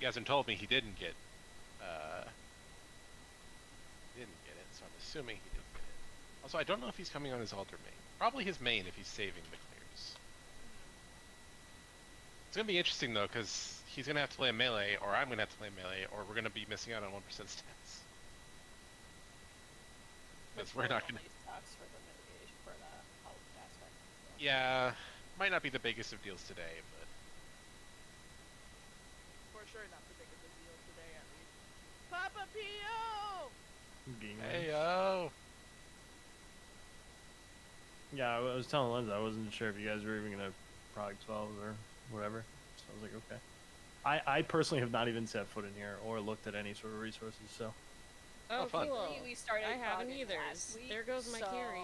He hasn't told me he didn't get it, so I'm assuming he didn't get it. Also, I don't know if he's coming on his alter main. Probably his main if he's saving the clears. It's gonna be interesting though, because he's gonna have to play a melee, or I'm gonna have to play melee, or we're gonna be missing out on 1% stats. Because we're not gonna. Sucks for the mitigation for the health aspect. So. Yeah, might not be the biggest of deals today, but For sure, not the biggest of deals today, at least. Papa Pio! Hey yo! Yeah, I was telling Lindsay I wasn't sure if you guys were even gonna prog 12 or whatever. So I was like, okay. I personally have not even set foot in here or looked at any sort of resources. So. Oh, fun. cool. We started. I haven't progging either. last week, There goes my carry.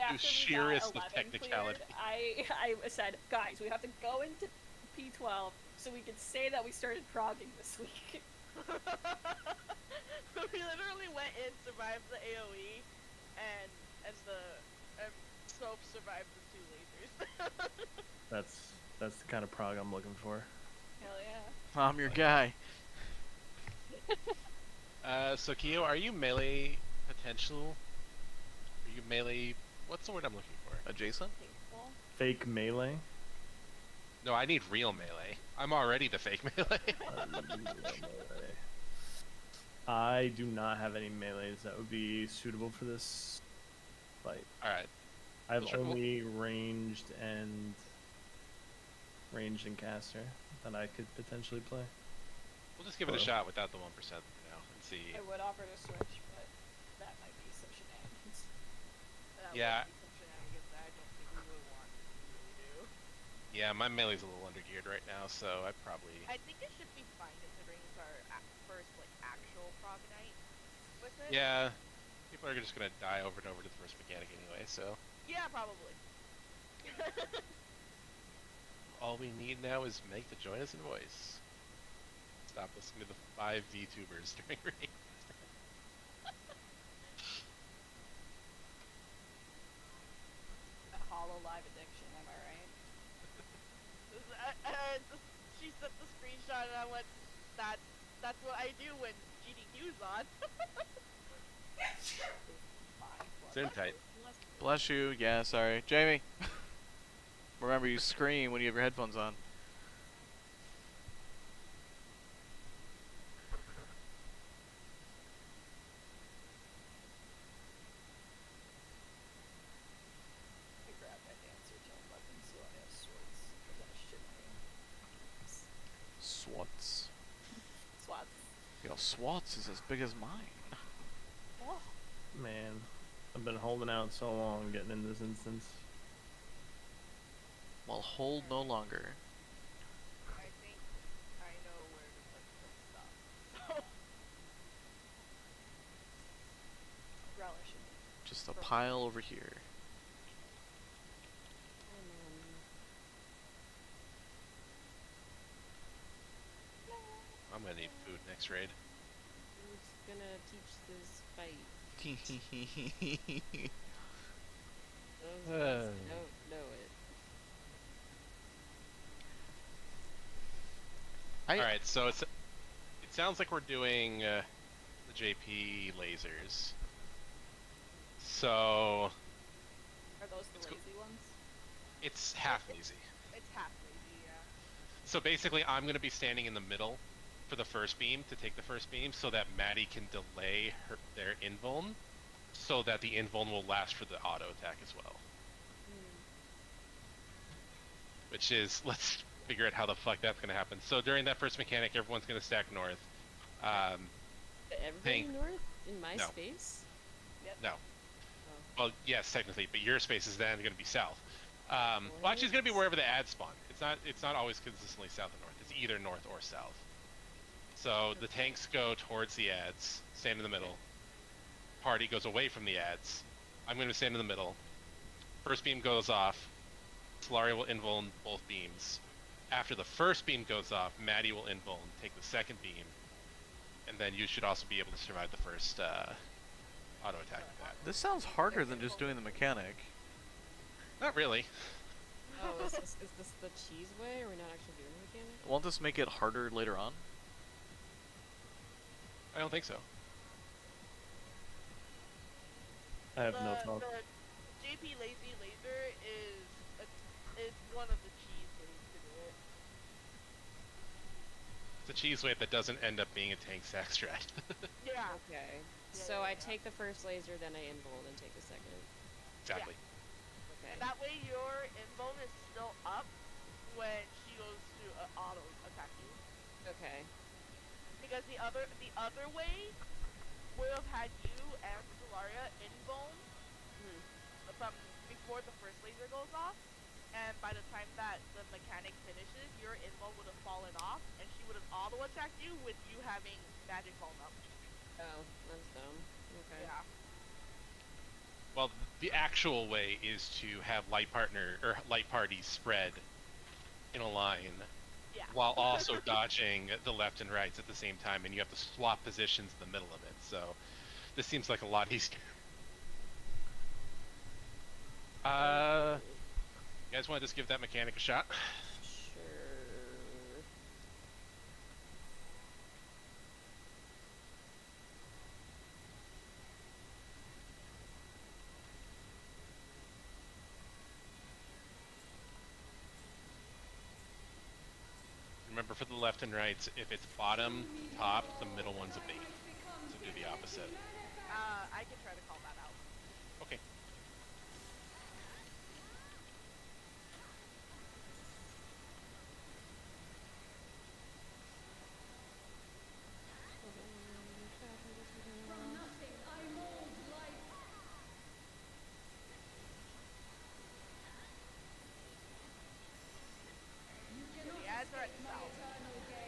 After sheerest we of got 11 technicality. cleared, I said, guys, we have to go into P12 so we can say that we started progging this week. We literally went in, survived the AoE, and Soap survived the 2 lasers. That's the kind of prog I'm looking for. Hell yeah. I'm your guy. So Kyo, are you melee potential? Are you melee? What's the word I'm looking for? Adjacent? Thankful. Fake melee. No, I need real melee. I'm already the fake melee. I do not have any melees that would be suitable for this fight. All right. I have Sure. only ranged and caster that I could potentially play. We'll just give it a shot without the 1% for now and see. I would offer to switch, but that might be some shenanigans. That Yeah. would be some shenanigans that I don't think we would want to really do. Yeah, my melee's a little undergeared right now, so I probably. I think it should be fine considering it's our first actual prog night with it. Yeah, people are just gonna die over and over to the first mechanic anyway, so. Yeah, probably. All we need now is Meg to join us in voice. Stop listening to the 5 VTubers during raid. That hollow live addiction, am I right? She sent the screenshot and I went, that's what I do when GDQ's on. Zoom tight. Bless you. Yeah, sorry. Jamie. Remember, you scream when you have your headphones on. I grabbed my dancer tone weapon so I have swords. Because that shit Swats. Swats. Yo, Swats is as big as mine. Oh. Man, I've been holding out so long getting in this instance. Well, hold no longer. I think I know where to put some stuff. Relish in it. Just a pile over here. I'm gonna need food next raid. Who's gonna teach this fight? Those of us that don't know it. Alright, so it sounds like we're doing the JP lasers. So Are those the It's lazy ones? it's half lazy. It's half lazy, yeah. So basically I'm gonna be standing in the middle for the first beam to take the first beam so that Maddie can delay their invuln so that the invuln will last for the auto attack as well. Which is, let's figure out how the fuck that's gonna happen. So during that first mechanic, everyone's gonna stack north. Everybody Tank. north in my No. space? No. Well, yes, technically, but your space is then gonna be south. Well, actually, it's gonna be wherever the ads spawn. It's not always consistently south and north. It's either north or south. So the tanks go towards the ads, stand in the middle. Party goes away from the ads. I'm gonna stand in the middle. First beam goes off. Solari will invuln both beams. After the first beam goes off, Maddie will invuln, take the second beam, and then you should also be able to survive the first auto attack with that. This sounds harder than just doing the mechanic. Not really. Oh, is this the cheese way? Are we not actually doing the mechanic? Won't this make it harder later on? I don't think so. I have no thought. The JP Lazy Laser is one of the cheese ways to do it. It's a cheese wave that doesn't end up being a tank sack strat. Yeah. Okay. Yeah, So yeah, I yeah. take the first laser, then I invuln and take the second. Exactly. Okay. That way your invuln is still up when she goes to auto attack you. Okay. Because the other way would have had you and Solaria invuln Hmm. from before the first laser goes off, and by the time that the mechanic finishes, your invuln would have fallen off, and she would have auto attacked you with you having magic vuln up. Oh, that's dumb. Okay. Yeah. Well, the actual way is to have light parties spread in a line, Yeah. while also dodging the left and rights at the same time, and you have to swap positions in the middle of it. So this seems like a lot easier. You guys want to just give that mechanic a shot? Sure. Remember, for the left and rights, if it's bottom, top, the middle one's a bait. So do the opposite. I can try to call that out. Okay. So the ads are at south.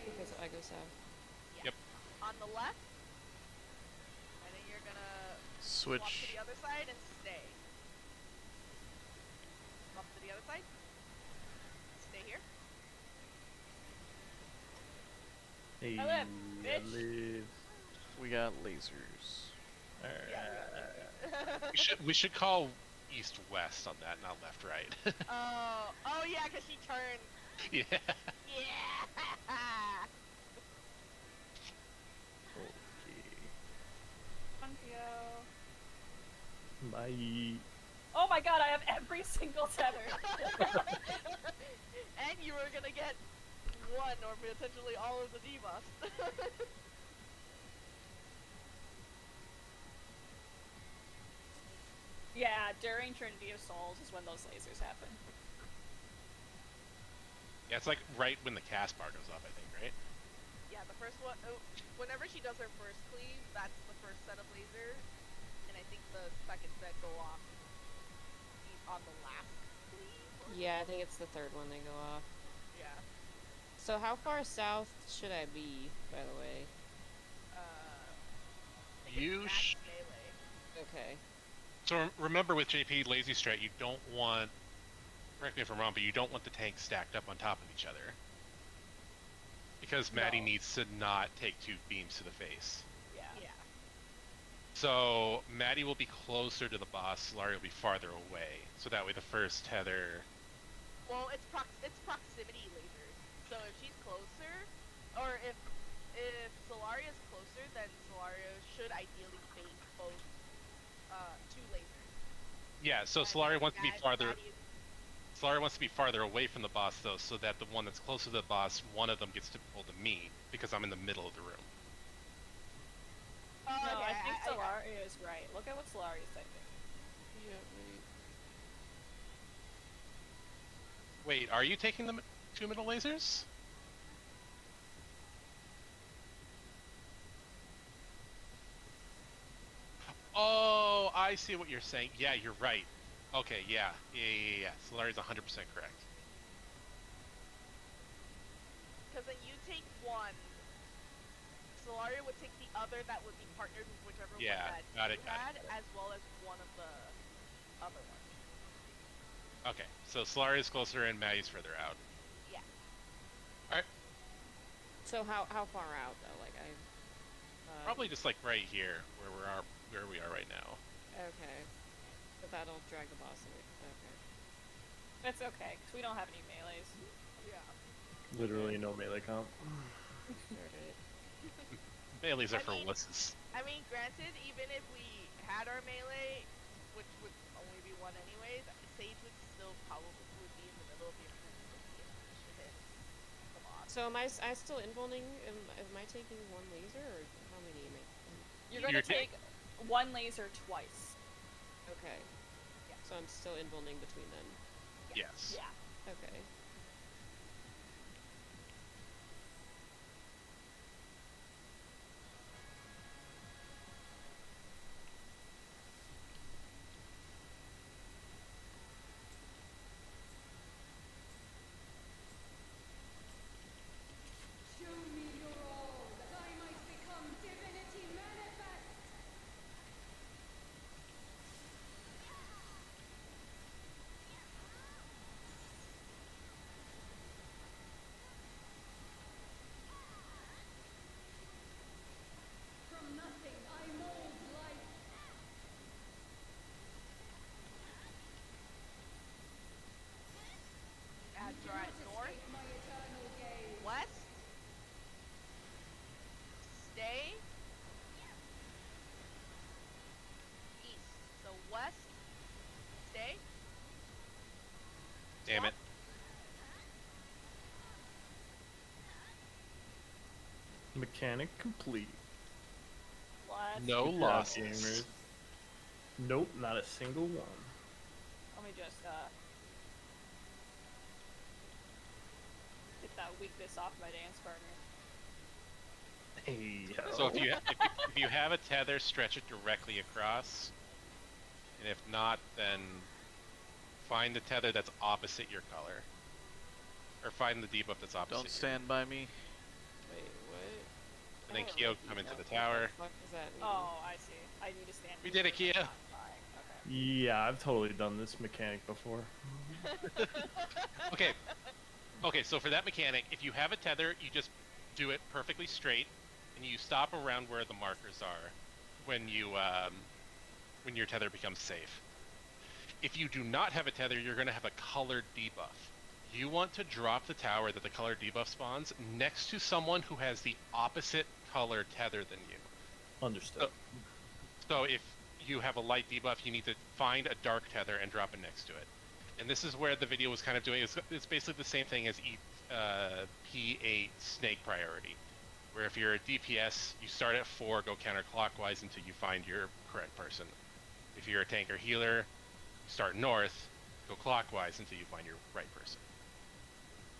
Okay, so I go south. Yep. On the left, and then you're gonna swap to Switch. the other side and stay. Swap to the other side. Stay here. Hey, I live, I bitch. live. We got lasers. We should call east west on that, not left right. Oh yeah, 'cause she turned. Yeah. Yeah. Bye. Oh my god, I have every single tether. And you were gonna get one or potentially all of the debuffs. Yeah, during Trinity of Souls is when those lasers happen. Yeah, it's like right when the cast bar goes off, I think, right? Yeah, the first one. Oh, whenever she does her first cleave, that's the first set of lasers, and I think the second set go off on the last cleave. Or Yeah, I think it's the third one they go off. Yeah. So how far south should I be, by the way? I think You it's sh- max melee. Okay. So remember, with JP Lazy Strat, you don't want, correct me if I'm wrong, but you don't want the tanks stacked up on top of each other. Because Maddie No. needs to not take two beams to the face. Yeah. Yeah. So Maddie will be closer to the boss, Solari will be farther away. So that way the first tether... Well, it's proximity lasers. So if she's closer, or if Solaria's closer, then Solaria should ideally face both two lasers. Yeah, so And Solari then wants to be farther... Maddie- Solari wants to be farther away from the boss, though, so that the one that's closer to the boss, one of them gets to pull to me, because I'm in the middle of the room. Oh, No, okay, I think Solaria is right. Look at what Solaria is typing. Yeah, wait. Wait, are you taking the two middle lasers? Oh, I see what you're saying. Yeah, you're right. Okay, yeah. Solari's 100% correct. Because then you take one, Solaria would take the other that would be partnered with whichever Yeah, one that got you it, got it, had, got it. as well as one of the other ones. Okay, so Solari's closer and Maddie's further out. Yeah. Alright, So how far out though? Like I. probably just like right here, where we are right now. Okay. But that'll drag the boss away. Okay. That's okay, because we don't have any melees. Yeah. Literally no melee comp. Alright. Melees are I for mean- wusses. I mean, granted, even if we had our melee, which would only be one anyways, Sage would still probably would be in the middle of your hit. Come on. So am I still invulning? Am I taking one laser or how many am I? You're gonna You're ta- take one laser twice. Okay. Yeah. So I'm still invulning between them. Yes. Yeah. Okay. Ads are at north, west, stay, east. So west, stay. Damn it. Mechanic complete. What? No Good job, losses. gamers. Nope, not a single one. Let me just get that weakness off my dance partner. Hey, So if you have a tether, stretch it directly across. And if not, then find the tether that's opposite your color. Or find the debuff that's opposite. Don't your- stand by me. Wait, what? And then Oh, Kyo right, come into the what tower. the fuck does that mean? Oh, I see. I need to stand. We did it, here, but Kia. that's not fine. Okay. Yeah, I've totally done this mechanic before. Okay. Okay, so for that mechanic, if you have a tether, you just do it perfectly straight, and you stop around where the markers are when when your tether becomes safe. If you do not have a tether, you're going to have a colored debuff. You want to drop the tower that the colored debuff spawns next to someone who has the opposite color tether than you. Understood. So if you have a light debuff, you need to find a dark tether and drop it next to it. And this is where the video was kind of doing. It's basically the same thing as P8 snake priority, where if you're a DPS, you start at 4, go counterclockwise until you find your correct person. If you're a tank or healer, you start north, go clockwise until you find your right person.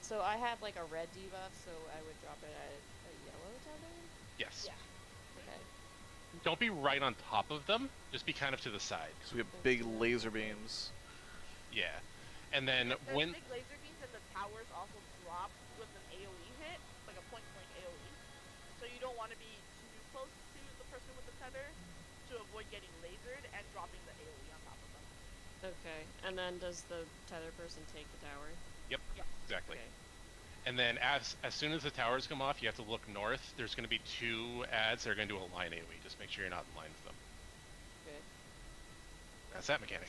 So I have like a red debuff, so I would drop it at a yellow tether? Yes. Yeah. Okay. Don't be right on top of them. Just be kind of to the side. Because we have big laser beams. Yeah. And then There's when big laser beams and the towers also drop with an AoE hit, like a point blank AoE. So you don't want to be too close to the person with the tether to avoid getting lasered and dropping the AoE on top of them. Okay. And then does the tether person take the tower? Yep. Yeah. Exactly. Okay. And then as soon as the towers come off, you have to look north. There's going to be 2 ads that are going to do a line AoE. Just make sure you're not in line with them. Okay. That's that mechanic.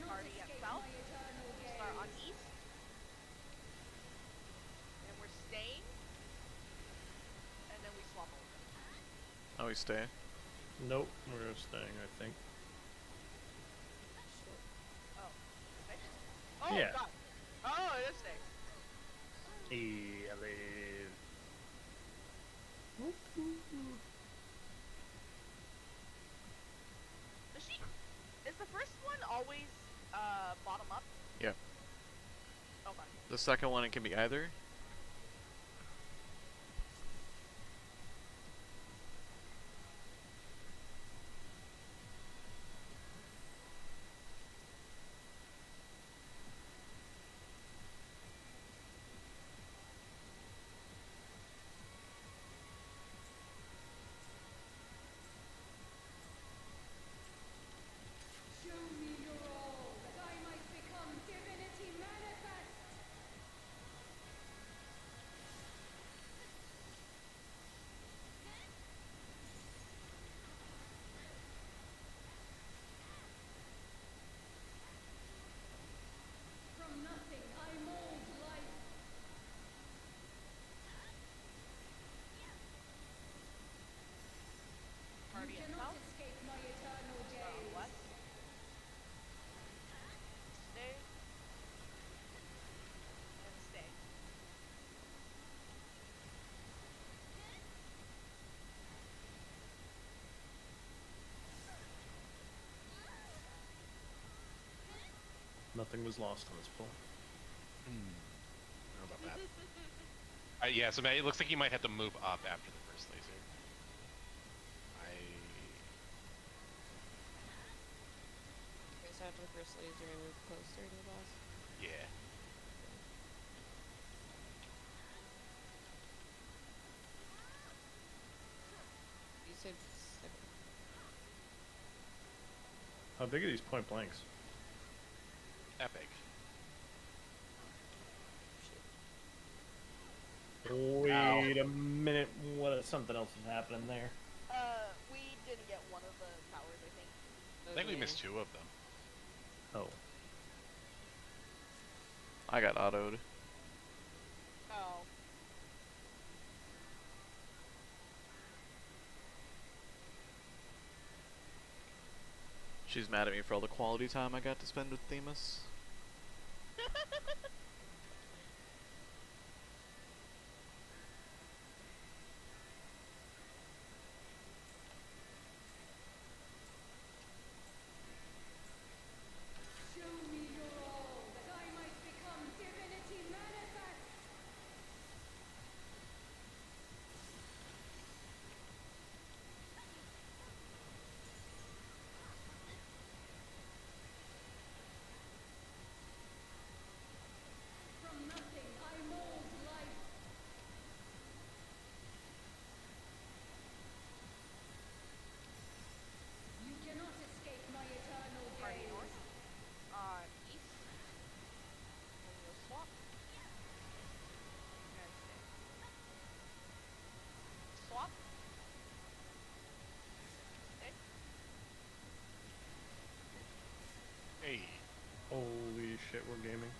Party at south. Start on east. And we're staying. And then we swap over. Oh, we stay. Nope, we're staying, I think. Okay. Oh, Yeah. God. Oh, it is stay. Yeah, Is the first one always bottom up? Yeah. The second one, it can be either. Guardian south. West. Stay. And stay. Nothing was lost on this pull. I don't know about that. Yeah, so it looks like you might have to move up after the first laser. Okay, so after the first laser, I move closer to the boss. Yeah. You said 7. How big are these point blanks? Epic. Wait a minute. What? Something else is happening there. We didn't get one of the towers, I think. I think we missed 2 of them. Oh. I got autoed. Oh. She's mad at me for all the quality time I got to spend with Themis. Party north. East. And we'll swap. And stay. Swap. Stay. Hey. Holy shit, we're gaming.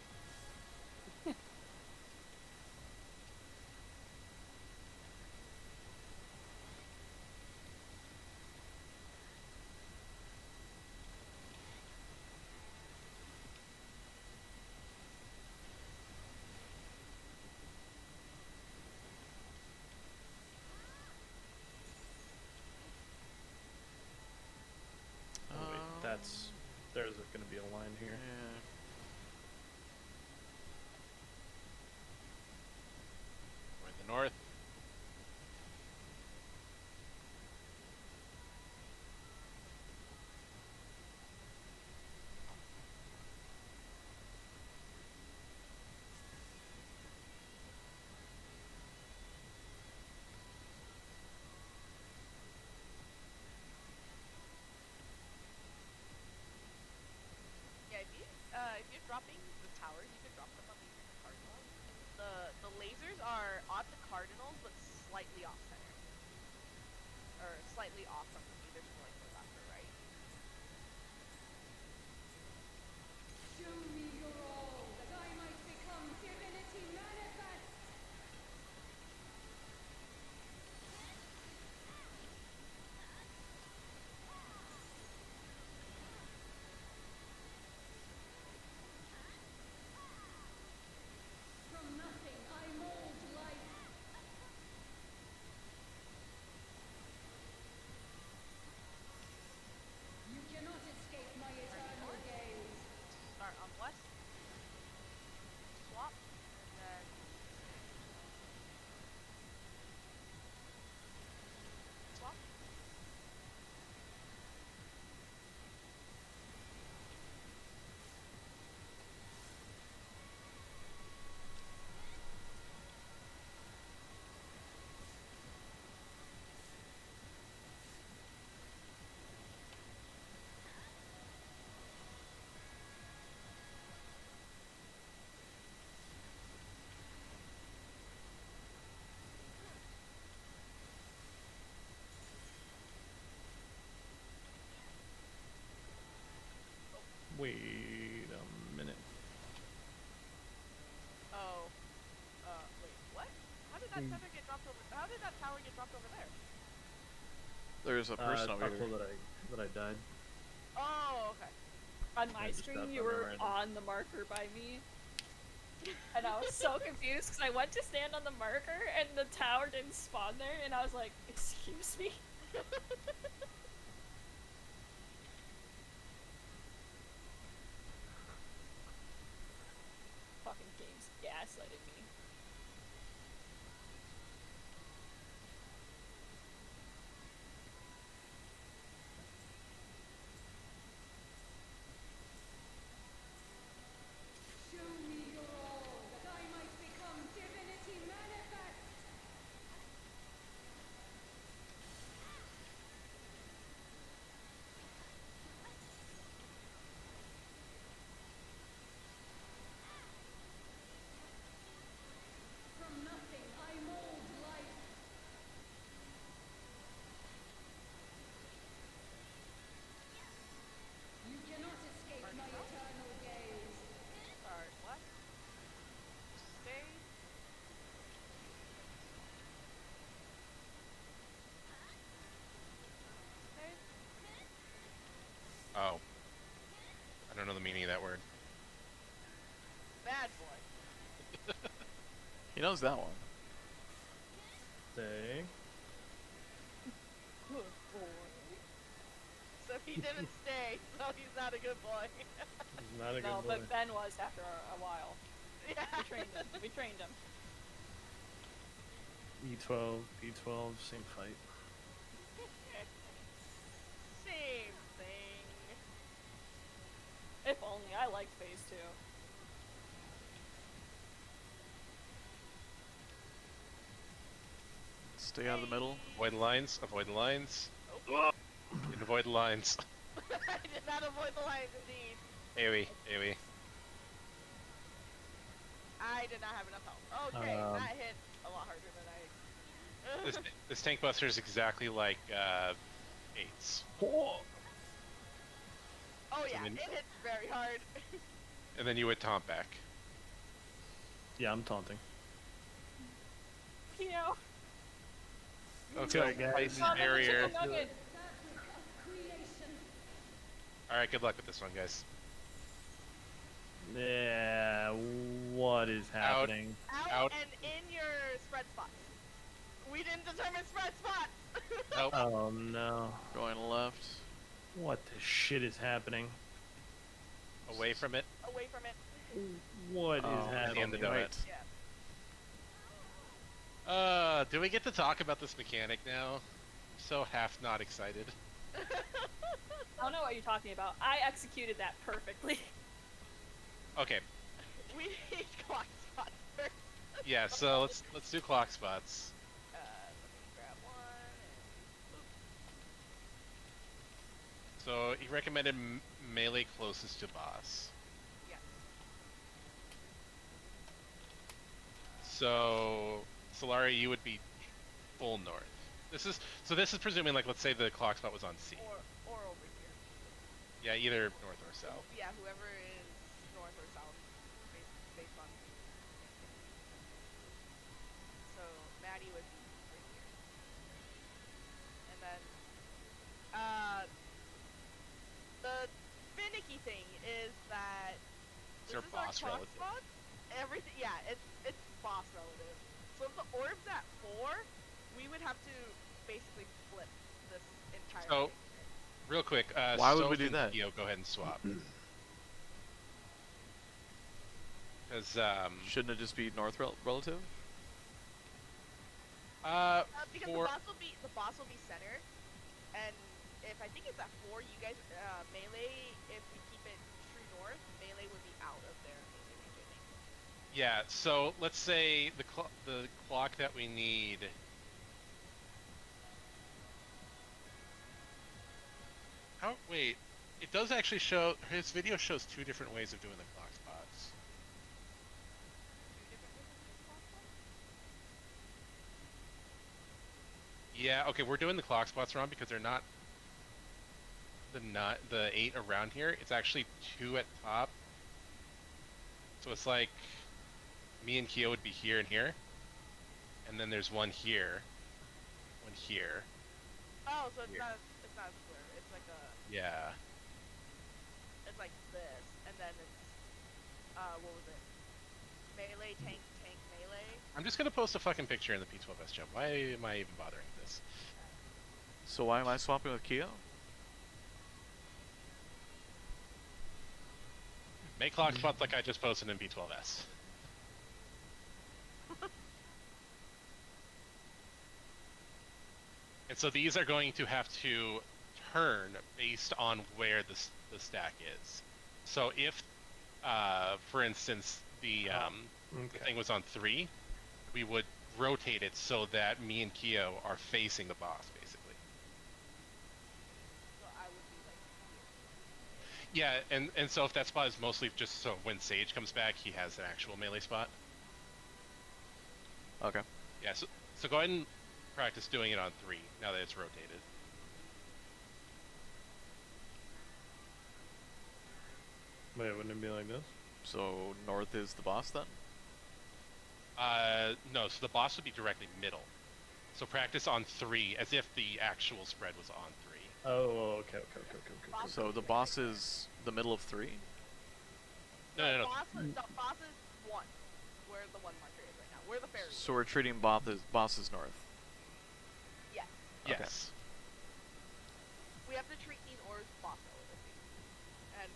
Oh wait, there's gonna be a line here. Yeah. We're in the north. Yeah, if you're dropping the towers, you can drop them on these cardinals. The lasers are on the cardinals, but slightly off center, or slightly off from either going to left or right. Start on west. center get dropped over? How did that tower get dropped over there? There's a person over Couple here. that I died. Oh, okay. On I my just screen, got you them were random. on the marker by me. And I was so confused because I went to stand on the marker and the tower didn't spawn there, and I was like, excuse me? Fucking game's gaslighting me. Show me your all, that I might become divinity manifest! From nothing I mold life. You cannot escape my eternal gaze. Alright, what? Stay. Stay. Oh. I don't know the meaning of that word. Bad boy. He knows that one. Stay. Good boy. So he didn't stay, so he's not a good boy. He's not a good No, boy. but Ben was after a while. Yeah. We trained him. We trained him. E12, B12, same fight. Same thing. If only I liked phase 2. Stay out of the middle. Avoid the lines. Avoid the lines. Oh. And avoid the lines. I did not avoid the lines, indeed. AoE. AoE. I did not have enough health. Okay, that hit a lot harder than I. This tank buster is exactly like 8's. Oh yeah, then- it hits very hard. And then you would taunt back. Yeah, I'm taunting. You know? Okay, guys. Titan Oh, there's a barrier. chicken nugget. Creation. Alright, good luck with this one, guys. Yeah, what is happening? Out Out. and in your spread spots. We didn't determine spread spots. Nope. Oh no. Going left. What the shit is happening? Away from it. Away from it. What is Oh, happening? and the donut. right. Yeah. Do we get to talk about this mechanic now? I'm so half not excited. I don't know what you're talking about. I executed that perfectly. Okay, We need clock spots first. yeah. So let's do clock spots. Let me grab one. And... So he recommended melee closest to boss. Yes. So Solaria, you would be full north. This is presuming, like, let's say the clock spot was on C. Or over here. Yeah, either north or south. Yeah, whoever is north or south, based on. So Maddie would be right here, and then the finicky thing is that Is there this is our boss clock relative? spot. Everything, yeah, it's boss relative. So if the orb's at 4, we would have to basically flip this entire So- thing. Real quick, Why would we Soph do and that? Kyo, go ahead and swap. Because Shouldn't it just be north relative? Because for the boss will be centered, and if I think it's at 4, you guys melee. If we keep it true north, melee would be out of their melee range, I think. yeah, so let's say the clock that we need. How? Wait, it does actually show. His video shows 2 different ways of doing the clock spots. 2 different ways of doing clock spots? Yeah, okay, we're doing the clock spots wrong because they're not the 8 around here. It's actually 2 at top. So it's like me and Kyo would be here and here, and then there's one here, one here. Oh, so it's Here. not a square. It's like a. Yeah. It's like this, and then it's what was it? Melee, tank, melee. I'm just gonna post a fucking picture in the P12S jump. Why am I even bothering with this? So why am I swapping with Keo? Make clock spots like I just posted in P12S. And so these are going to have to turn based on where the stack is. So if, for instance, the thing was on 3, we would rotate it so that me and Keo are facing the boss, basically. So I would be like here. Yeah, and so if that spot is mostly just so when Sage comes back, he has an actual melee spot. Okay. Yeah, so go ahead and practice doing it on 3, now that it's rotated. Wait, wouldn't it be like this? So north is the boss then? No, so the boss would be directly middle. So practice on 3 as if the actual spread was on 3. Oh, okay. So the boss is the middle of 3? No. The boss is 1. Where the 1 marker is right now. Where the fairy is. So we're treating bosses north. Yes. Yes. We have to treat these ores boss relatively. And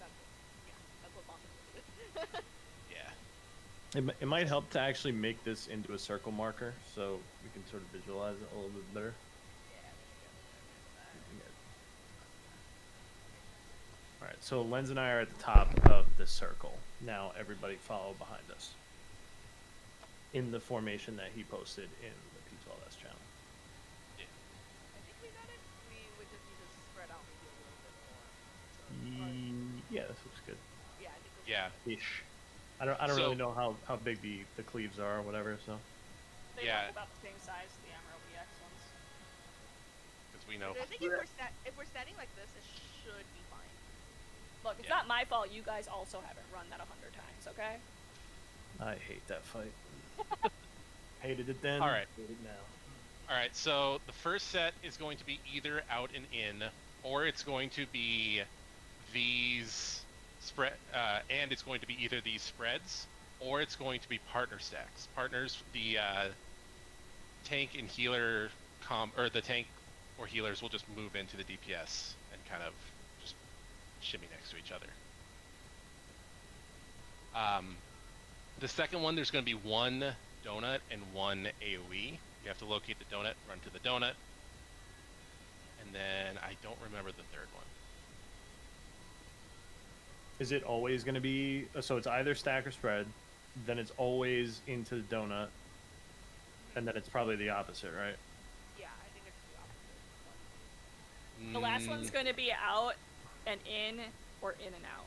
that's what boss is. Yeah. It might help to actually make this into a circle marker, so we can sort of visualize it a little bit better. All right, so Lens and I are at the top of the circle. Now everybody follow behind us in the formation that he posted in the P12S channel. I think we got it. We would just need to spread out maybe a little bit more. Yeah, this looks good. Yeah, I think this Yeah. Ish. I don't So- really know how big the cleaves are or whatever. So They Yeah. look about the same size as the Emerald EX ones. Because we know. I think if we're standing like this, it should be fine. Look, it's Yeah. not my fault. You guys also haven't run that 100 times, okay? I hate that fight. Hated it then. All right. Hate it now. All right, so the first set is going to be either out and in, or it's going to be these spread, and it's going to be either these spreads, or it's going to be partner stacks. Partners, the tank and healer or the tank or healers will just move into the DPS and kind of just shimmy next to each other. The second one, there's going to be one donut and one AoE. You have to locate the donut, run to the donut, and then I don't remember the third one. Is it always going to be so? It's either stack or spread, then it's always into the donut, and then it's probably the opposite, right? Yeah, I think it's the opposite. The last one's going to be out and in, or in and out.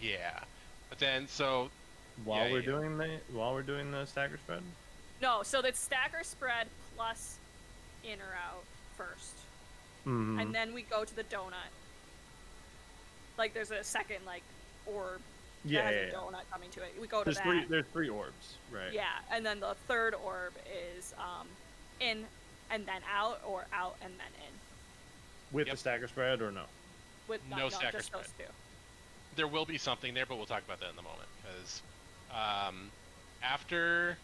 Yeah, but then so While Yeah, we're yeah. doing the stack or spread. No, so that's stacker spread plus in or out first. Mm-hmm. And then we go to the donut. Like, there's a second, like, orb that has a donut coming to it. We go to that. There's 3 orbs, right? Yeah, and then the third orb is in and then out, or out and then in. With Yep. the stack or spread or no? With No stacker just those spread. two. there will be something there, but we'll talk about that in a moment. Because after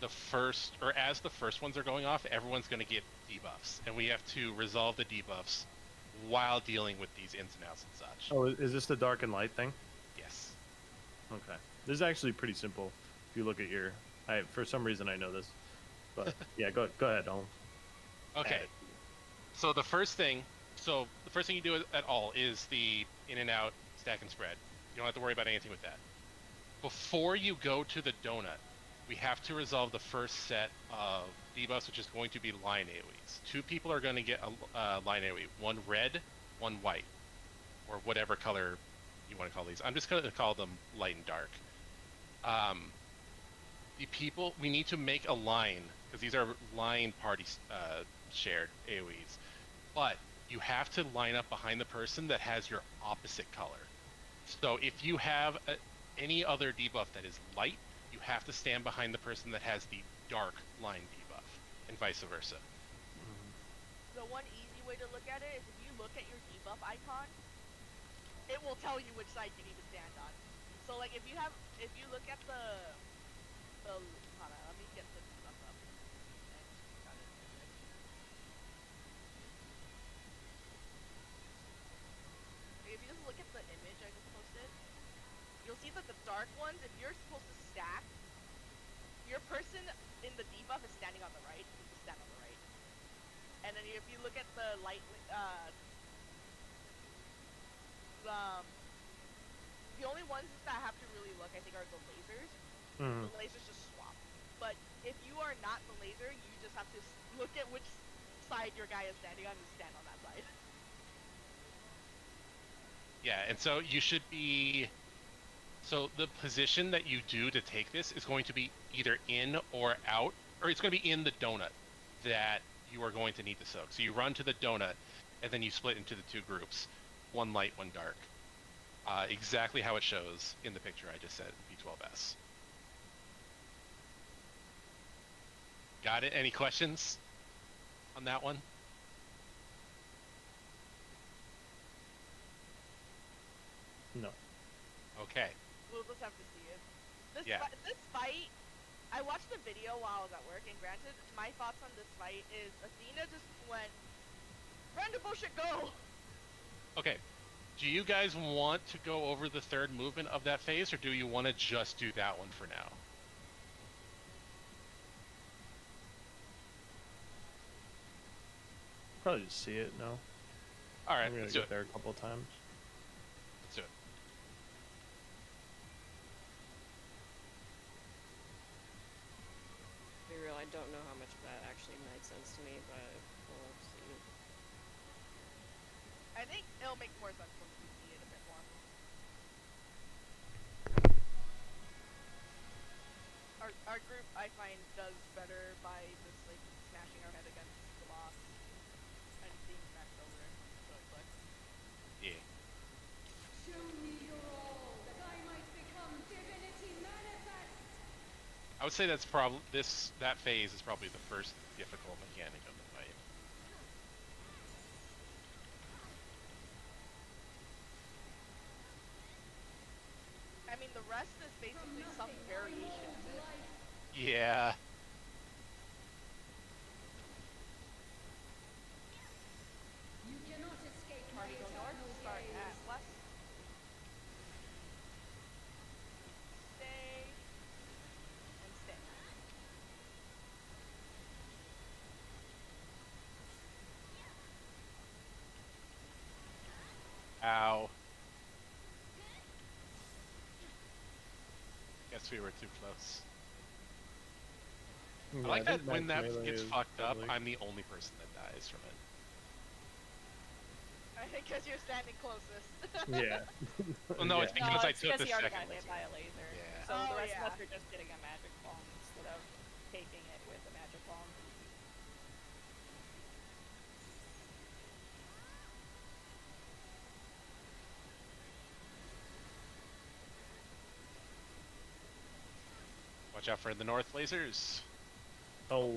the first, or as the first ones are going off, everyone's going to get debuffs, and we have to resolve the debuffs while dealing with these ins and outs and such. Oh, is this the dark and light thing? Yes. Okay. This is actually pretty simple. If you look at your, for some reason I know this, but yeah, go ahead, Olin. Okay. So the first thing you do at all is the in and out, stack and spread. You don't have to worry about anything with that. Before you go to the donut, we have to resolve the first set of debuffs, which is going to be line AoEs. 2 people are going to get a line AoE. One red, one white, or whatever color you want to call these. I'm just going to call them light and dark. We need to make a line, because these are line party shared AoEs. But you have to line up behind the person that has your opposite color. So if you have any other debuff that is light, you have to stand behind the person that has the dark line debuff, and vice versa. The one easy way to look at it is if you look at your debuff icon, it will tell you which side you need to stand on. So like if you look at hold on, let me get this stuff up. And got it. If you just look at the image I just posted, you'll see that the dark ones, if you're supposed to stack, your person in the debuff is standing on the right, you just stand on the right. And then if you look at the the only ones that have to really look, I think, are the lasers. Mhm. The lasers just swap. But if you are not the laser, you just have to look at which side your guy is standing on and stand on that side. Yeah, and so you should be. So the position that you do to take this is going to be either in or out, or it's going to be in the donut that you are going to need to soak. So you run to the donut, and then you split into the two groups, one light, one dark. Exactly how it shows in the picture I just said in P12S. Got it? Any questions on that one? No. Okay. We'll just have to see it. Yeah. This fight, I watched the video while I was at work, and granted, my thoughts on this fight is Athena just went, random bullshit, go! Okay. Do you guys want to go over the third movement of that phase, or do you want to just do that one for now? Probably just see it. No. All right, I'm gonna let's do get it. there a couple times. Let's do it. To be real, I don't know how much of that actually made sense to me, but we'll see. I think it'll make more sense once we see it a bit more. Our group, I find, does better by just like smashing our head against the boss and being smashed over really quick. Yeah. Show me your all, that I might become divinity manifest. I would say that's probably that phase is probably the first difficult mechanic of the fight. I mean, the rest is basically some variation of it. Yeah. You cannot escape my Party go north, eternal start gaze. at west. Stay. And stay. Ow. Guess we were too close. Yeah, I like that think when that max melee gets is fucked up, probably- I'm the only person that dies from it. I think because you're standing closest. Yeah. Well, no, it's Yeah. because I it's took because the he already second got hit laser. by a laser. Yeah. So Oh, the rest yeah. of us are just getting a magic bomb instead of taking it with a magic bomb. Watch out for the north lasers. Oh,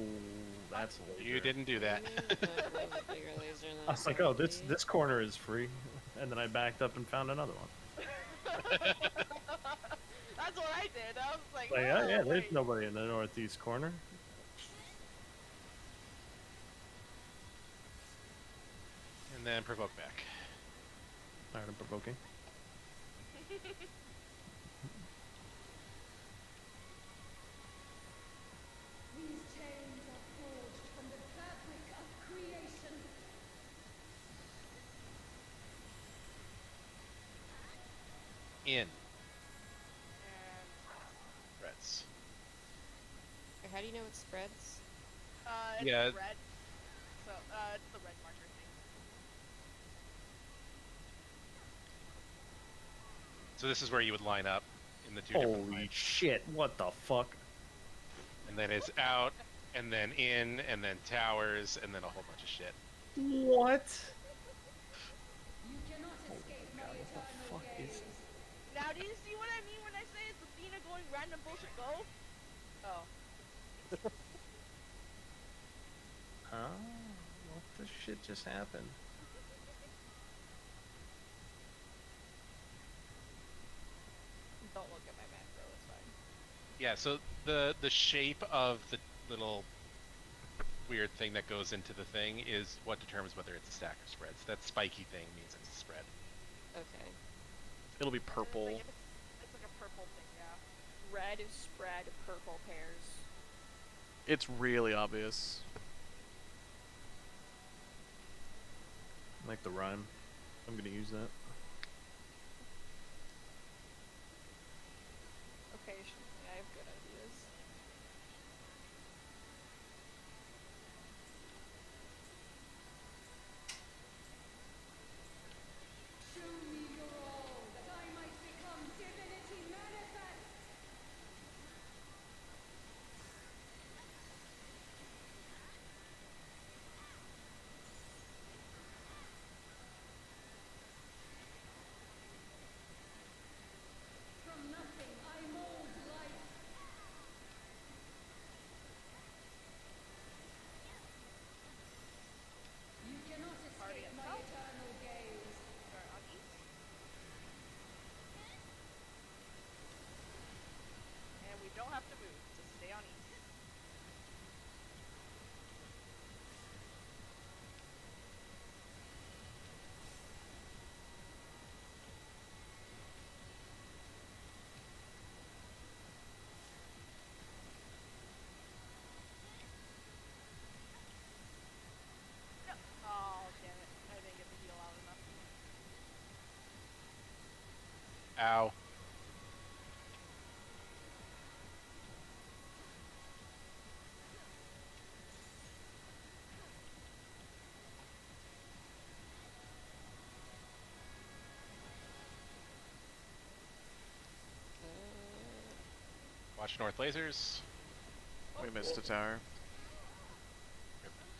that's a laser. You didn't do that. A bigger laser than I was like, oh, this corner is free, and then I backed up and found another one. That's what I did. I was like, Like, oh, yeah, there's wait. nobody in the northeast corner. And then provoke back. Tired of provoking. These chains are forged from the fabric of creation. In. And, Threats. How do you know it spreads? it's Yeah. red. So, it's the red marker thing. So this is where you would line up in the two different Holy lines. shit, what the fuck? And then it's out, and then in, and then towers, and then a whole bunch of shit. What? You cannot escape my God, what the eternal fuck gaze. is... Now, do you see what I mean when I say it's Athena going random bullshit go? Oh. Huh? What the shit just happened? Don't look at my macro, it's fine. Yeah, so the shape of the little weird thing that goes into the thing is what determines whether it's a stack or spread. So that spiky thing means it's a spread. Okay. It'll be It's purple. like, it's like a purple thing, yeah. Red is spread, purple pairs. It's really obvious. Like the rhyme. I'm gonna use that. Occasionally, I have good ideas. Show me your all, that I might become divinity manifest. From nothing I mold life. You cannot Party escape my itself. eternal gaze. Start on east. And we don't have to move, just stay on east. Yep. Oh, damn it. I didn't get the heal out enough. Ow. Watch north lasers. We missed a tower.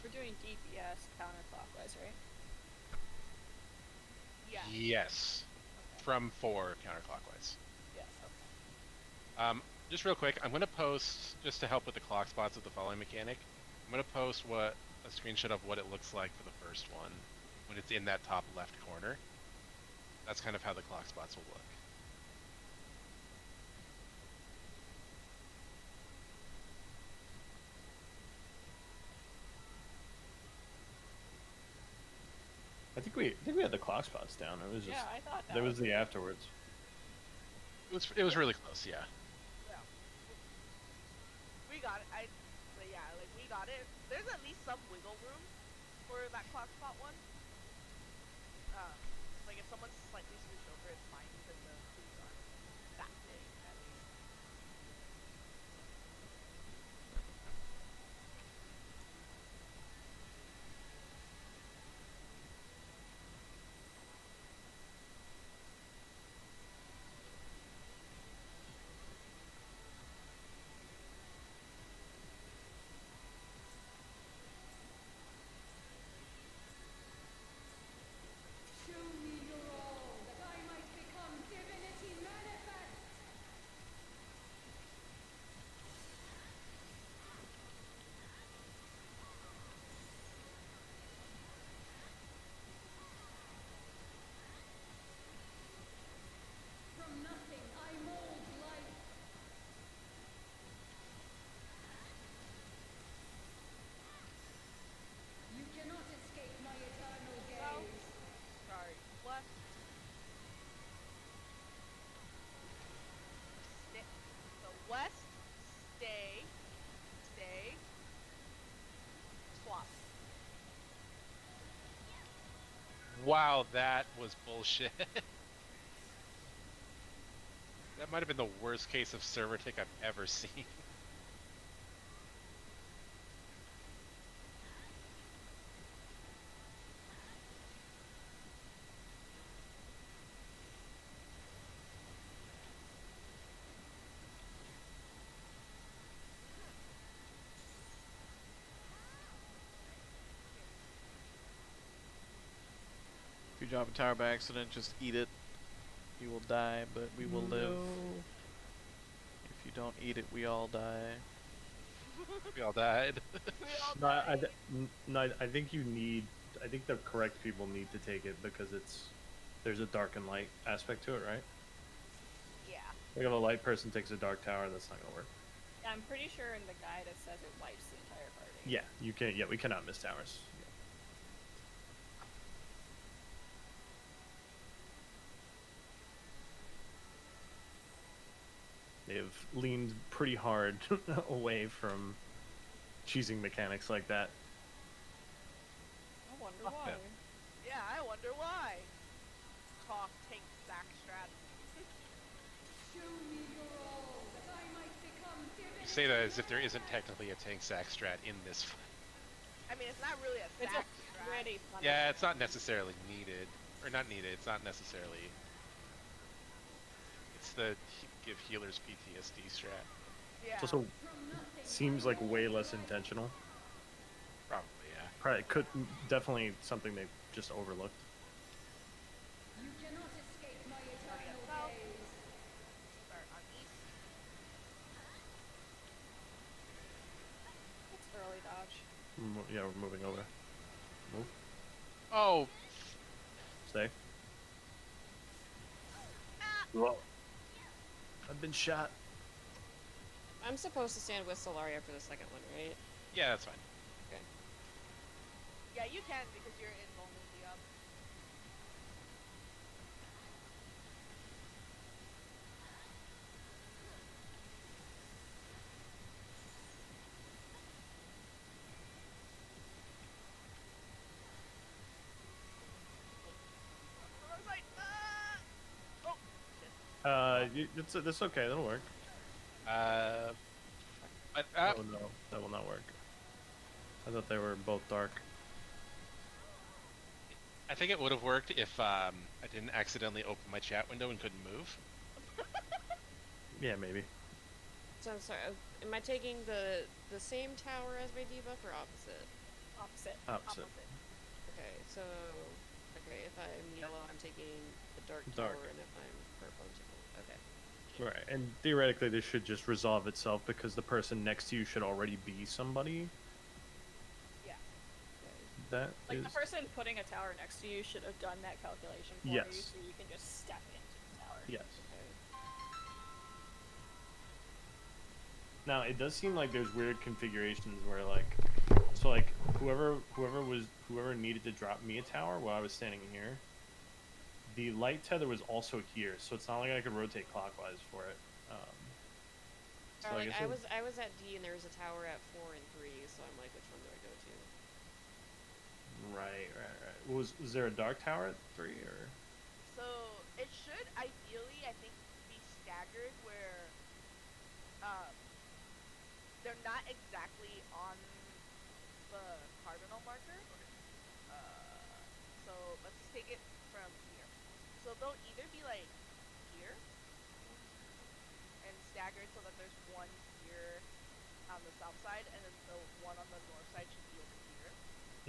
We're doing DPS counterclockwise, right? Yeah. Yes. From 4 counterclockwise. Yes. Okay. Just real quick, I'm going to post, just to help with the clock spots with the following mechanic, I'm going to post a screenshot of what it looks like for the first one, when it's in that top left corner. That's kind of how the clock spots will look. I think we had the clock spots down. It was just Yeah, I thought that there was the afterwards. It was really close, yeah. Yeah. We got it. But yeah, like we got it. There's at least some wiggle room for that clock spot one. Like if someone's slightly swooshed over, it's fine because the clues aren't that big at least. Show me your all, that I might become divinity manifest. From nothing I mold life. You cannot escape my eternal South. gaze. Sorry, west. So west, stay, swap. Wow, that was bullshit. That might have been the worst case of server tick I've ever seen. If you drop a tower by accident, just eat it. You will die, but we will live. If you don't eat it, we all die. We all died. We all No, died. I think you need. I think the correct people need to take it because there's a dark and light aspect to it, right? Yeah. Like if a light person takes a dark tower, that's not gonna work. Yeah, I'm pretty sure in the guide it says it wipes the entire party. Yeah, you can. Yeah, we cannot miss towers. They've leaned pretty hard away from cheesing mechanics like that. I wonder Fuck why. them. Yeah, I wonder why. Talk tank sack strat. Show me your all, that I might become You say that as if there isn't technically a tank sack strat in this fight. I mean, it's not really a It's sack a strat. pretty funny. Yeah, it's not necessarily needed. Or not needed, it's not necessarily... It's the give healers PTSD strat. Yeah. It's also seems like way less intentional. Probably, yeah. Probably could definitely something they just overlooked. You cannot escape my eternal South. gaze. Start on east. It's early dodge. Yeah, we're moving over. Move. Oh, Stay. Whoa. I've been shot. I'm supposed to stand with Solaria for the second one, right? yeah, that's fine. Yeah, you can because you're invulnerably up. I was like, oh, shit. That's okay. That'll work. But, Oh no, that will not work. I thought they were both dark. I think it would have worked if I didn't accidentally open my chat window and couldn't move. Yeah, maybe. So I'm sorry. Am I taking the same tower as my debuff or opposite? Opposite. Opposite. Okay, so if I'm yellow, I'm taking the dark Dark. tower, and if I'm purple, I'm taking okay. Right, and theoretically this should just resolve itself because the person next to you should already be somebody. Yeah. That Like is. the person putting a tower next to you should have done that calculation for you, Yes. so you can just step into the tower. Yes. Okay. Now it does seem like there's weird configurations where like whoever needed to drop me a tower while I was standing here, the light tether was also here, so it's not like I could rotate clockwise for it. So Or, I like guess I was at D and there was a tower at 4 and 3, so I'm like, which one do I go to? right. Was there a dark tower at 3 or? So it should ideally, I think, be staggered where they're not exactly on the cardinal marker. So let's take it from here. So they'll either be like here and staggered so that there's one here on the south side, and then the one on the north side should be over here.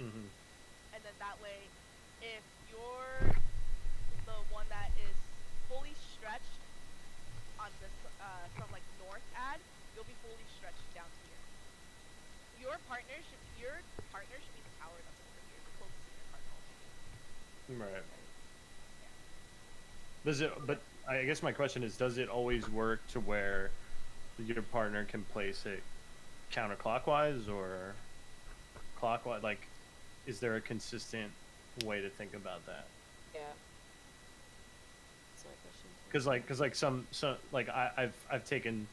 Mm-hmm. And then that way, if you're the one that is fully stretched on this from like north ad, you'll be fully stretched down here. Your partner should be the tower that's over here, the closest to your cardinal. Right. Does it? But I guess my question is, does it always work to where your partner can place it counterclockwise or clockwise? Like, is there a consistent way to think about that? Yeah. That's my question. Because some like I've taken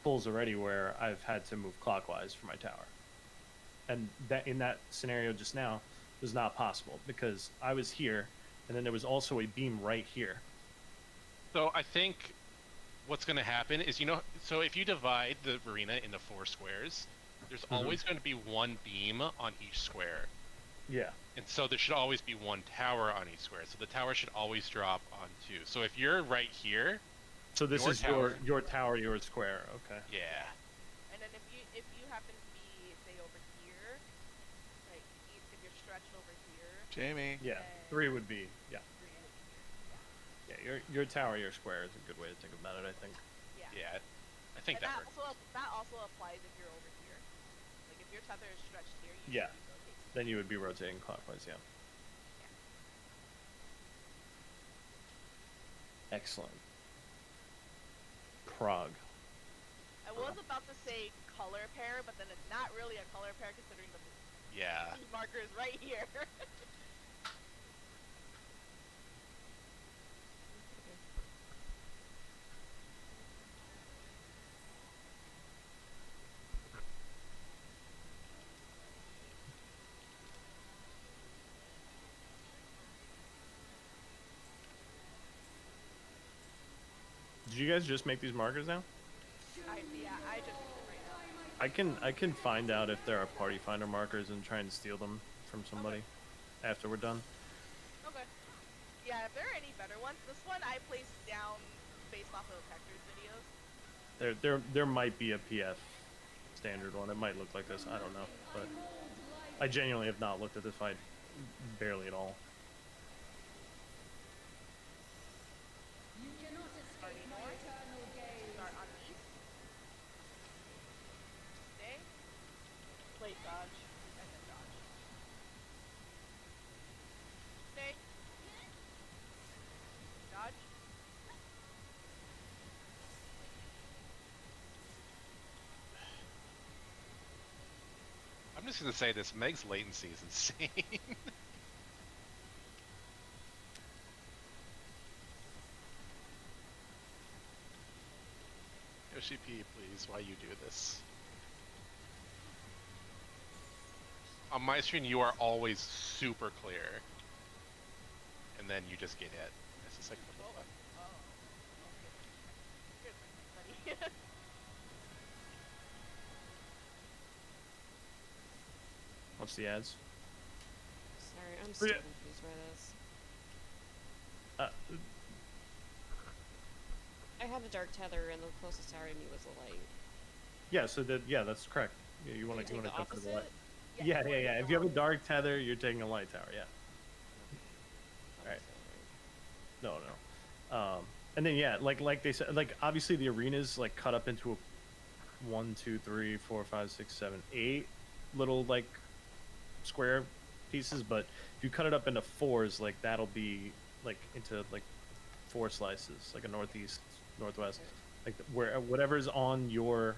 pulls already where I've had to move clockwise for my tower, and that in that scenario just now was not possible because I was here, and then there was also a beam right here. So I think what's going to happen is, so if you divide the arena into 4 squares, there's always going to be one beam on each square. Yeah. And so there should always be one tower on each square. So the tower should always drop on 2. So if you're right here, So this Your is tower. your tower, your square. Okay. yeah. And then if you happen to be say over here, like if you're stretched over here, Jamie. Yeah. 3 would be yeah. 3 would be here. Yeah. Your tower, your square is a good way to think about it. I think. Yeah. Yeah. I think And that works. that also applies if you're over here. Like if your tether is stretched here, you Yeah. should be rotating. Then you would be rotating clockwise, yeah. Excellent. Prague. I was about to say color pair, but then it's not really a color pair considering the Yeah. marker is right here. Did you guys just make these markers now? Yeah, I just did it right now. I can find out if there are party finder markers and try and steal them from somebody after we're done. Okay. Yeah, if there are any better ones, this one I placed down based off of Hector's videos. There might be a PF standard one. It might look like this. I don't know, but I genuinely have not looked at this fight barely at all. You cannot escape my eternal gaze. Start on east. Stay, Late dodge. and then dodge. Stay. Dodge. I'm just gonna say this. Meg's latency is insane. Yoshi P, please, why you do this? On my screen, you are always super clear, and then you just get hit. It's just like, what the fuck? Oh. Okay. Good, buddy. What's the ads? Sorry, I'm still Yeah. confused by this. I had a dark tether, and the closest tower to me was a light. Yeah, so that's correct. Yeah, you want Can to I take go the for the light. opposite? Yeah. If you have a dark tether, you're taking a light tower. Yeah. Alright. No. And then yeah, like they said, like obviously the arena's like cut up into a 1, 2, 3, 4, 5, 6, 7, 8 little like square pieces, but if you cut it up into fours, like that'll be like into like 4 slices, like a northeast, northwest, like where whatever's on your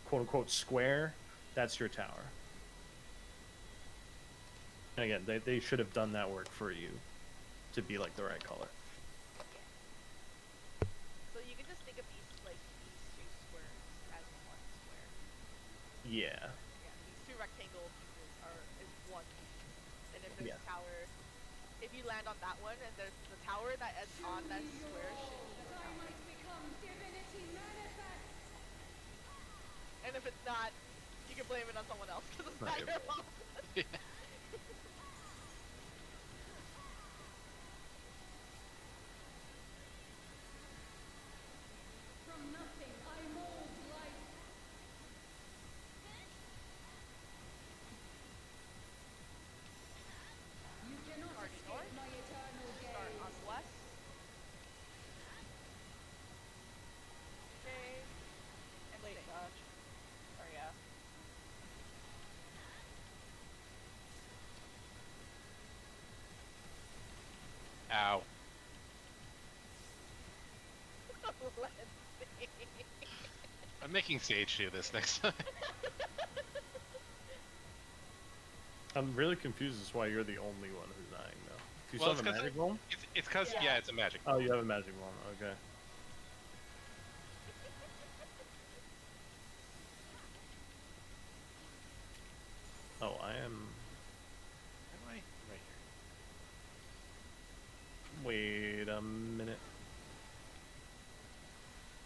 quote unquote square, that's your tower. And again, they should have done that work for you to be like the right color. So you can just think of these two squares as one square. Yeah. Yeah, these two rectangle pieces is one piece. And if there's Yeah. a tower, if you land on that one, and there's the tower that is on that square should be your That I tower. might become divinity manifest. And if it's not, you can blame it on someone else because it's Not not your your fault. From nothing I mold life. You cannot Party escape north. my eternal Start on gaze. west. Okay. And Late stay. dodge. Or yeah. Ow. Let's see. I'm making Sage do this next time. I'm really confused as to why you're the only one who's dying though. Do you Well, still have a it's 'cause magic wand? It's because, yeah, it's a magic. Oh, you have a magic wand. Okay. Oh, I am. Am I? Right here. Wait a minute.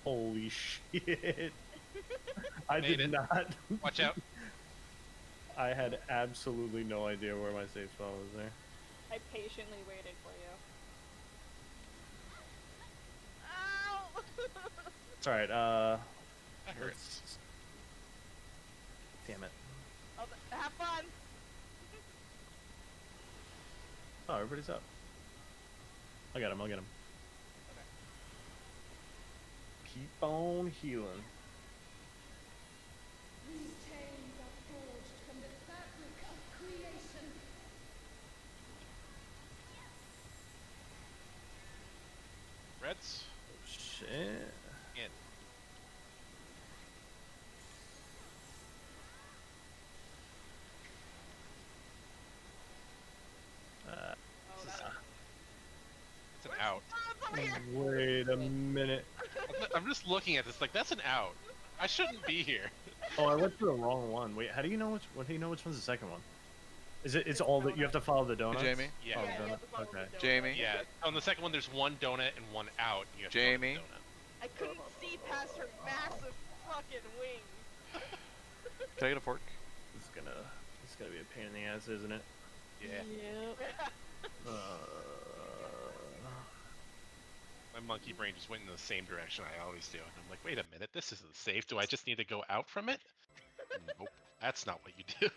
Holy shit. I Made did it. not. Watch out. I had absolutely no idea where my safe spot was there. I patiently waited for you. Ow! It's alright, That hurts. damn it. Have fun. Oh, everybody's up. I'll get him. keep on healing. These chains are forged from the fabric of creation. Reds. Oh, shit. In. Oh, This is- that It's an out. Oh, it's over here! Wait a minute. I'm just looking at this like that's an out. I shouldn't be here. Oh, I went to the wrong one. Wait, how do you know which? What do you know which one's the second one? Is it? It's all that you have to follow the donuts. Jamie? Yeah. Oh, Yeah, you donut. have to follow the Okay. donut. Jamie? Yeah. On the second one, there's one donut and one out. And you have to follow the Jamie? donut. I couldn't see past her massive fucking wings. Can I get a fork? It's gonna be a pain in the ass, isn't it? Yeah. Yep. My monkey brain just went in the same direction I always do. And I'm like, wait a minute, this isn't safe. Do I just need to go out from it? Nope. That's not what you do.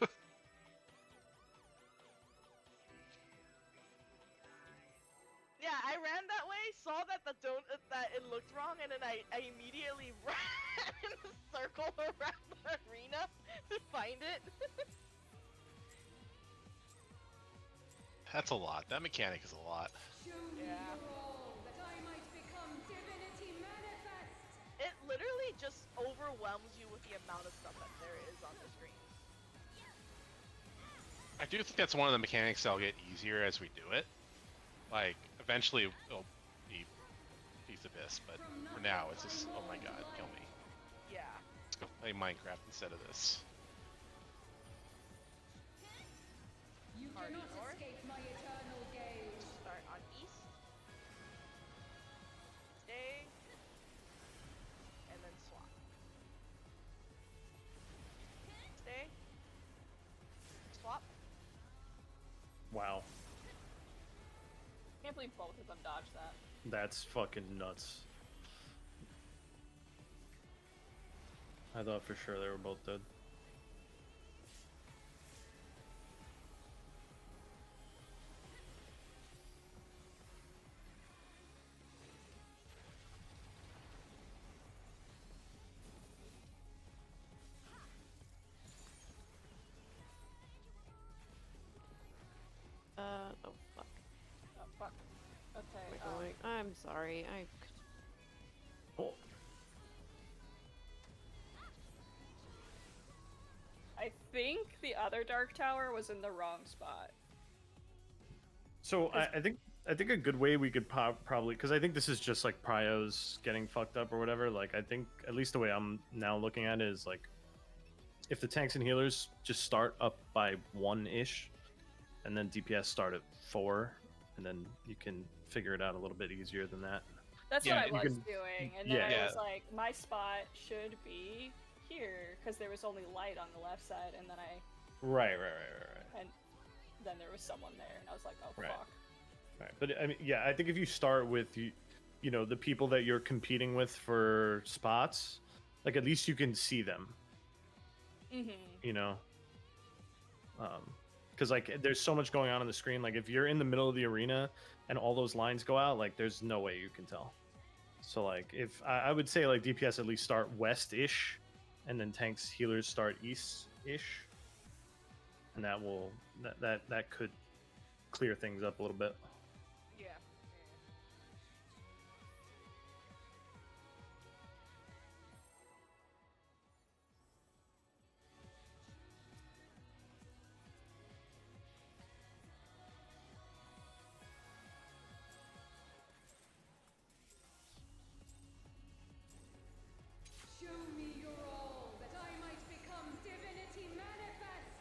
Yeah, I ran that way, saw that that it looked wrong, and then I immediately ran in a circle around the arena to find it. That's a lot. That mechanic is a lot. Show me Yeah. your all, that I might become divinity manifest. It literally just overwhelms you with the amount of stuff that there is on the screen. I do think that's one of the mechanics that'll get easier as we do it. Like, eventually it'll be Piece of Abyss, but for now it's just, oh my god, kill me. Yeah. Let's go play Minecraft instead of this. You Party cannot north. escape my eternal gaze. Start on east. Stay. And then swap. Stay. Swap. Wow, Can't believe both of them dodged that. that's fucking nuts. I thought for sure they were both dead. Oh fuck. Oh, fuck. Okay, Am I going? I'm sorry. Oh, I think the other Dark Tower was in the wrong spot. so I think a good way we could probably, because I think this is just like Pryos getting fucked up or whatever. Like I think at least the way I'm now looking at it is like, if the tanks and healers just start up by 1-ish, and then DPS start at 4, and then you can figure it out a little bit easier than that. That's Yeah, what I you was can- doing, and then yeah. I Yeah. was like, my spot should be here, because there was only light on the left side, and then Right. then there was someone there, and I was like, oh Right. fuck. Right, but I mean, yeah, I think if you start with you know, the people that you're competing with for spots, like at least you can see them. Mm-hmm. You know, because like there's so much going on the screen. Like if you're in the middle of the arena and all those lines go out, like there's no way you can tell. So like if I would say like DPS at least start west-ish, and then tanks healers start east-ish, and that will that could clear things up a little bit. Yeah. Show me your all, that I might become divinity manifest.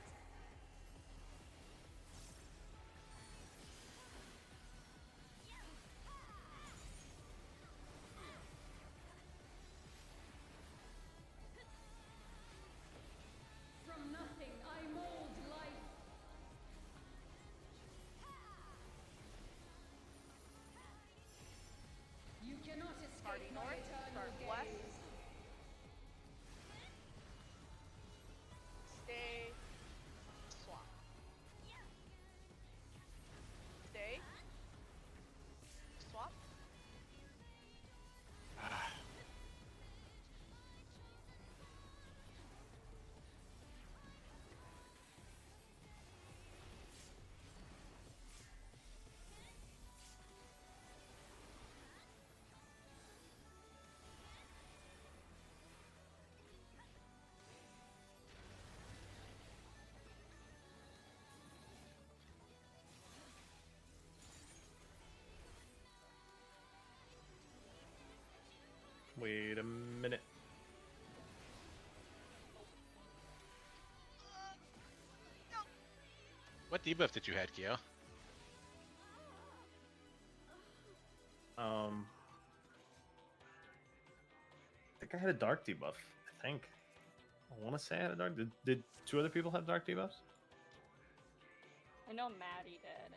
What debuff did you have, Kyo? I think I had a dark debuff. I think. I want to say I had a dark. Did two other people have dark debuffs? I know Maddie did,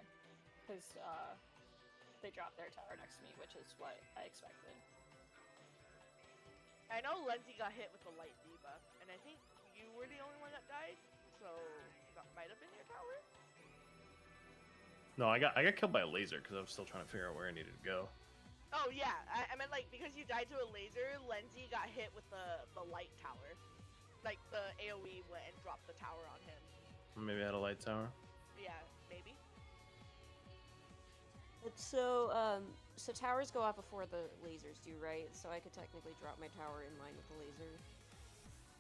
because they dropped their tower next to me, which is what I expected. I know Lindsay got hit with the light debuff, and I think you were the only one that died, so that might have been your tower. No, I got killed by a laser because I was still trying to figure out where I needed to go. Oh yeah, I meant like because you died to a laser, Lindsay got hit with the light tower. Like the AoE went and dropped the tower on him. Maybe I had a light tower. Yeah, maybe. So towers go off before the lasers do, right? So I could technically drop my tower in line with the laser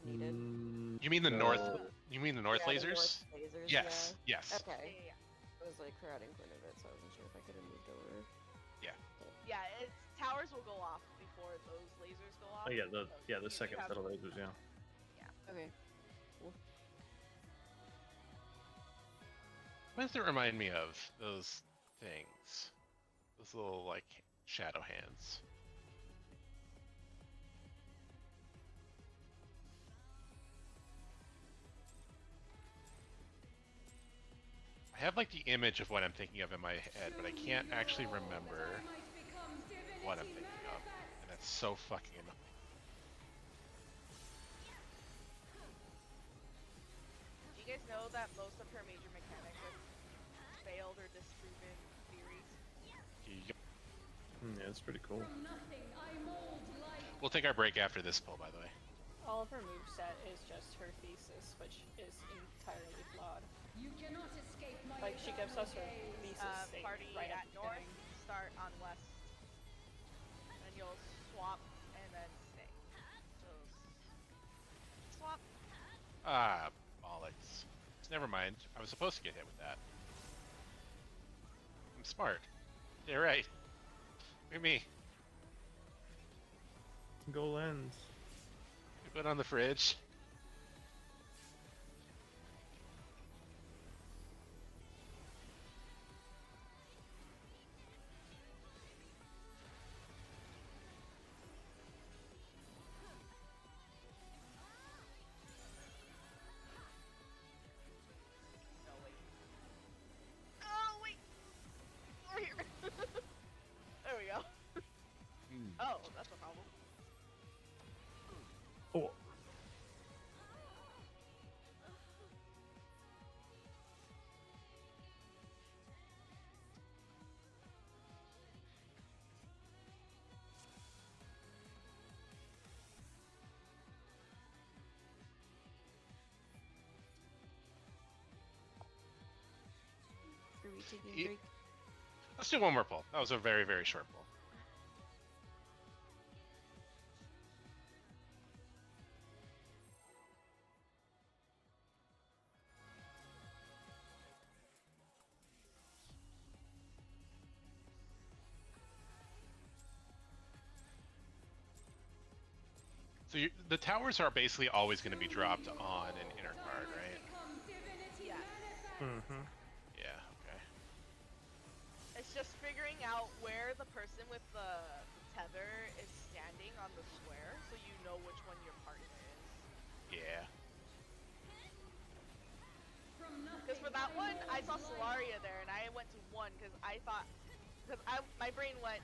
needed. You mean the No. north? You mean the north Yeah, the lasers? north lasers, Yes. yeah. Yes. Okay. Yeah. I was like crowding in front of it, so I wasn't sure if I could have moved over. Yeah, it's towers will go off before those lasers go off. Oh yeah, so the you second have- set of lasers. Yeah. Okay. What does it remind me of? Those things. Those little, like, shadow hands. I have, like, the image of what I'm thinking of in my head, but I can't actually remember what I'm thinking of. And that's so fucking annoying. Do you guys know that most of her major mechanics are failed or disproven theories? Yep. Yeah, it's pretty cool. From nothing, I mold life. We'll take our break after this pull, by the way. All of her moveset is just her thesis, which is entirely flawed. You cannot escape my Like, she gives us her gaze. thesis state Party right at the north, beginning. start on west. And you'll swap and then stay. So swap. Ah, bollocks. Never mind. I was supposed to get hit with that. I'm smart. You're right. Look at me. Go lens. We put on the fridge. No, wait. Oh, wait! Over here! There we go. Oh, that's a problem. Oh. Are we taking a Ye- break? Let's do one more pull. That was a very, very short pull. So the towers are basically always going to be dropped on an inner card, right? Become divinity Yes. manifest. Mm-hmm. Yeah, okay. It's just figuring out where the person with the tether is standing on the square, so you know which one your partner is. Yeah. From nothing, Because for that one, I saw mold life. Solaria there, and I went to one because I thought, my brain went,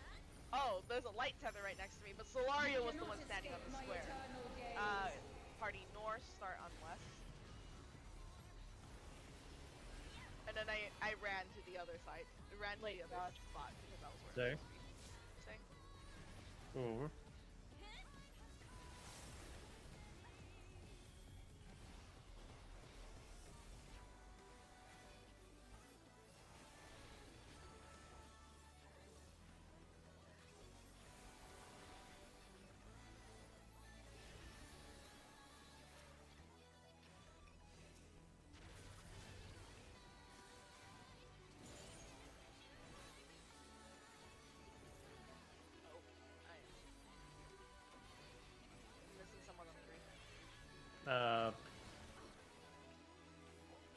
oh, there's a light tether right next to me, but Solaria was the one standing on the square. Party north, start on west. And then I ran to the other side. I ran to the other spot because that was where I was supposed to be. Stay. Over. Oh, I'm missing someone on the green.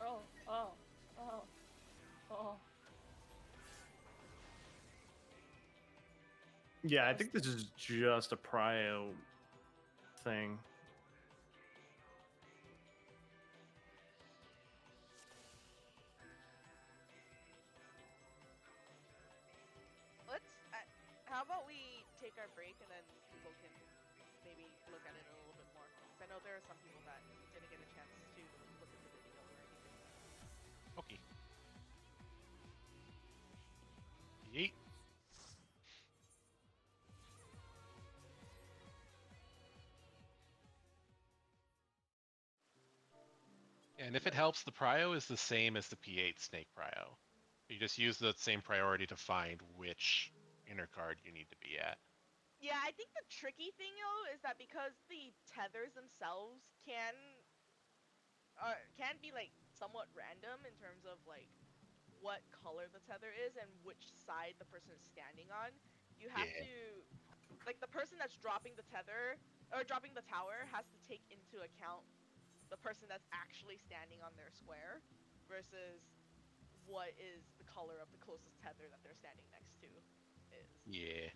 Oh, oh, oh. Yeah, I was think this is just a prio thing. How about we take our break and then people can maybe look at it a little bit more? 'Cause I know there are some people that didn't get a chance to look at the video or anything. Okay. Yeet. And if it helps, the prio is the same as the P8 snake prio. You just use the same priority to find which inner card you need to be at. Yeah, I think the tricky thing though is that because the tethers themselves can be like somewhat random in terms of like what color the tether is and which side the person is standing on, you have Yeah. to like the person that's dropping the tether or dropping the tower has to take into account the person that's actually standing on their square versus what is the color of the closest tether that they're standing next to is. Yeah.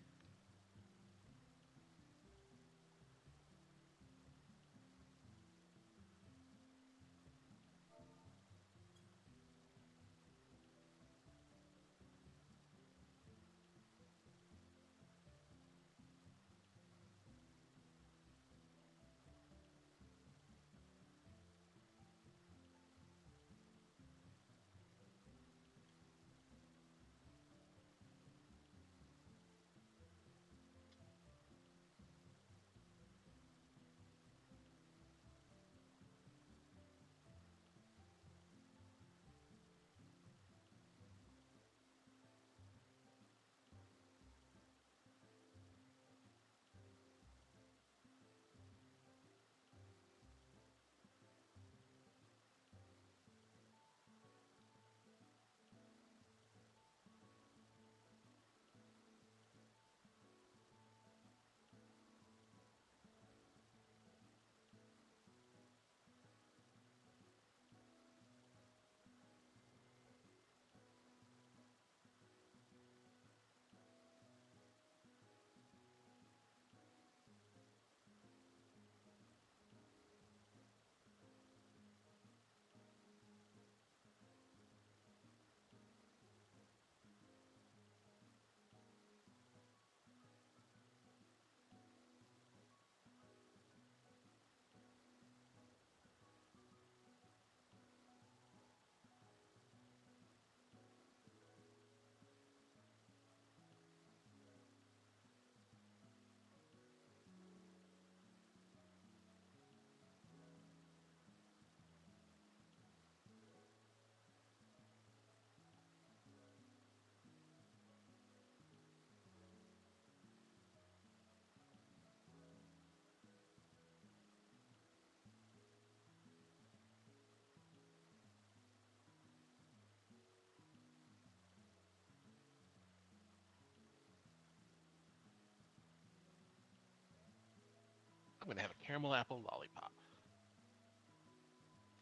I'm gonna have a caramel apple lollipop.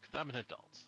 Because I'm an adult.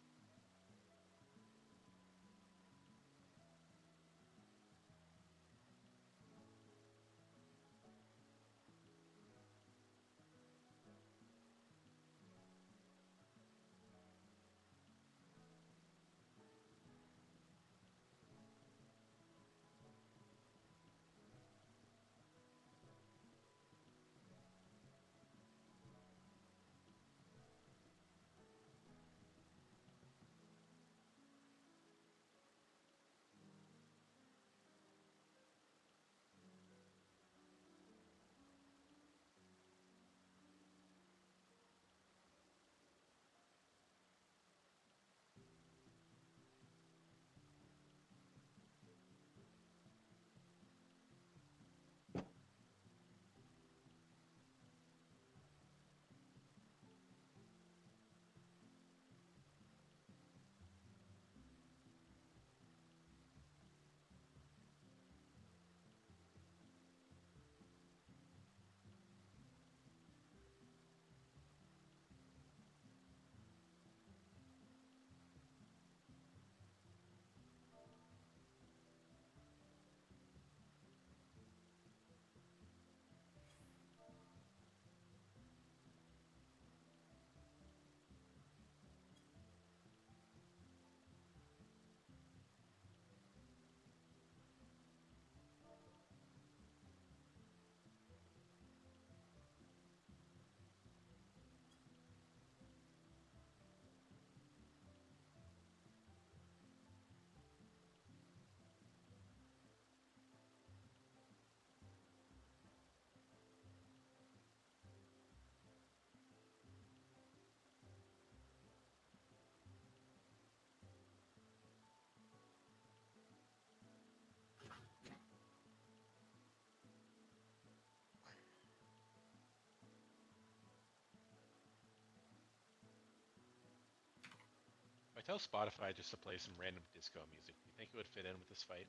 tell Spotify just to play some random disco music. Do you think it would fit in with this fight?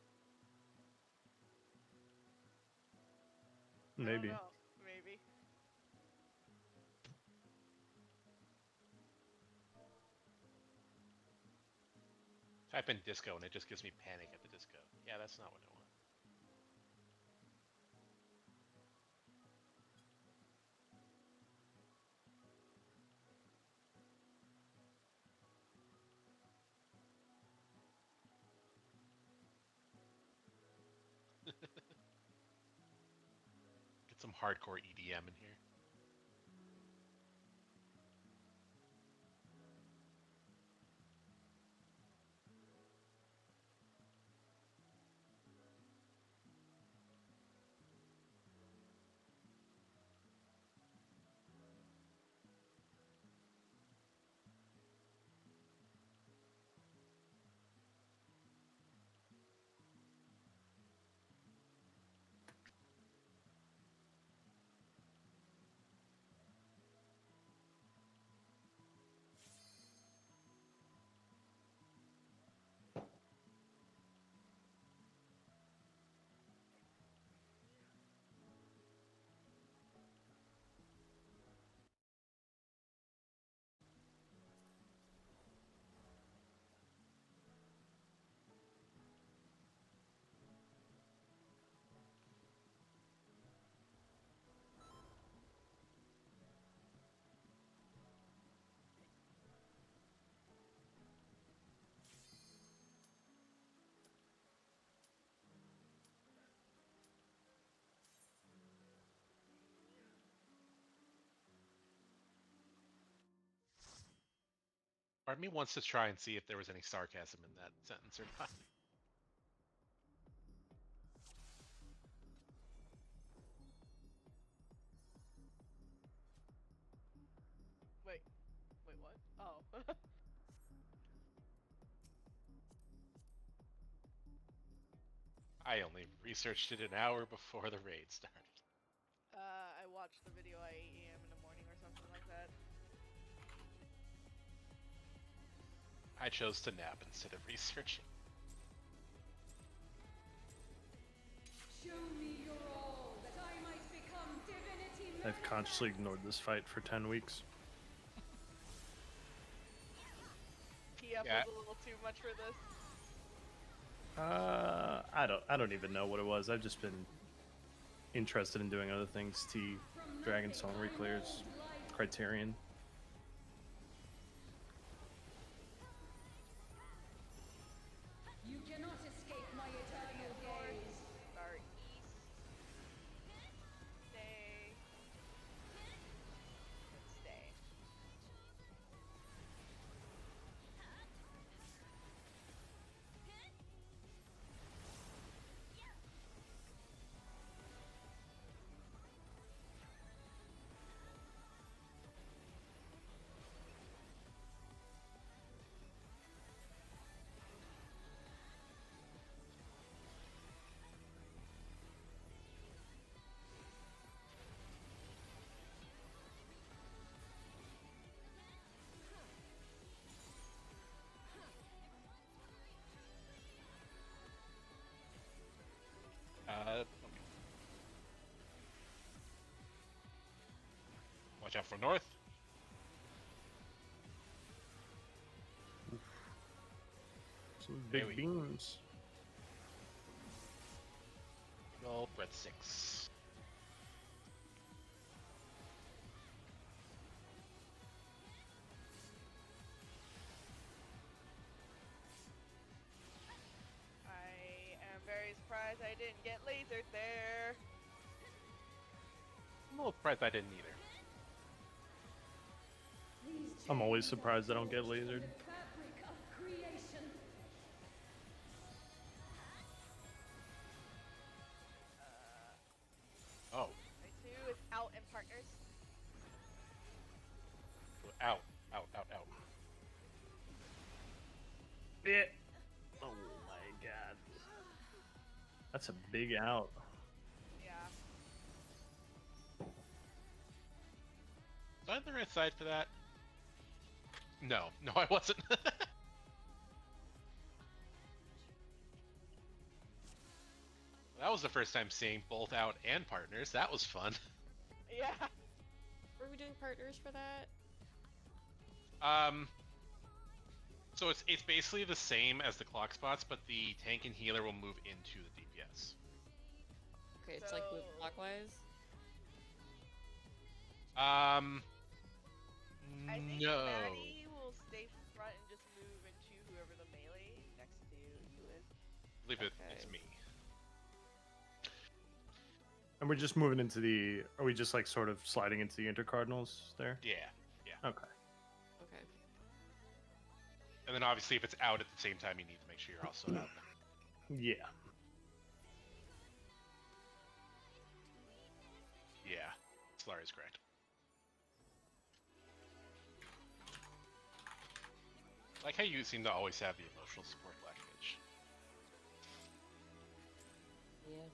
I don't Maybe. know. Maybe. Type in disco and it just gives me Panic at the Disco. Yeah, that's not what I want. Get some hardcore EDM in here. Part of me wants to try and see if there was any sarcasm in that sentence or not. Wait. Wait, what? Oh. I only researched it an hour before the raid started. I watched the video at 8 a.m. in the morning or something like that. I chose to nap instead of researching. Show me your all, that I might become divinity I've consciously ignored this fight for 10 weeks. TF Yeah. was a little too much for this. I don't even know what it was. I've just been interested in doing other things. Dragon Song Reclears, Criterion. You cannot escape my eternal gaze. Start east. Stay. And stay. Okay. Watch out for north. Some There big we- beams. Big ol' breadsticks. I am very surprised I didn't get lasered there. I'm a little surprised I didn't either. I'm always surprised I don't get lasered. The fabric of creation. Oh, My 2 is out in partners. out, out, out, out. It. Oh my god. That's a big out. Yeah. Was I on the right side for that? No, I wasn't. That was the first time seeing both out and partners. That was fun. Yeah. Were we doing partners for that? So it's basically the same as the clock spots, but the tank and healer will move into the DPS. Okay, it's like move So- clockwise. Um, I think no. Maddie will stay front and just move into whoever the melee next to you is. I believe it's Okay. me. And we're just moving into the. Are we just like sort of sliding into the intercardinals there? Yeah. Okay. Okay. And then obviously if it's out at the same time, you need to make sure you're also out. Yeah. Yeah. Solari's correct. Like how you seem to always have the emotional support, Black Mage. Yeah.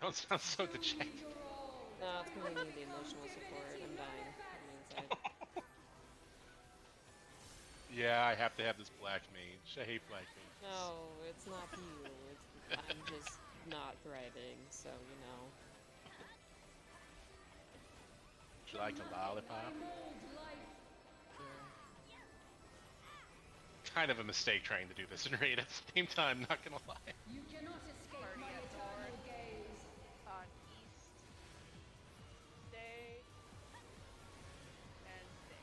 Don't sound so dejected. No, it's because I need the emotional support. I'm dying on the inside. Yeah, I have to have this Black Mage. I hate Black Mages. No, it's not you. It's I'm just not thriving. So you know. Would you like a lollipop? Yeah. Kind of a mistake trying to do this in raid at the same time, not gonna lie. You cannot escape Party my at eternal north. gaze. On east. Stay. And stay.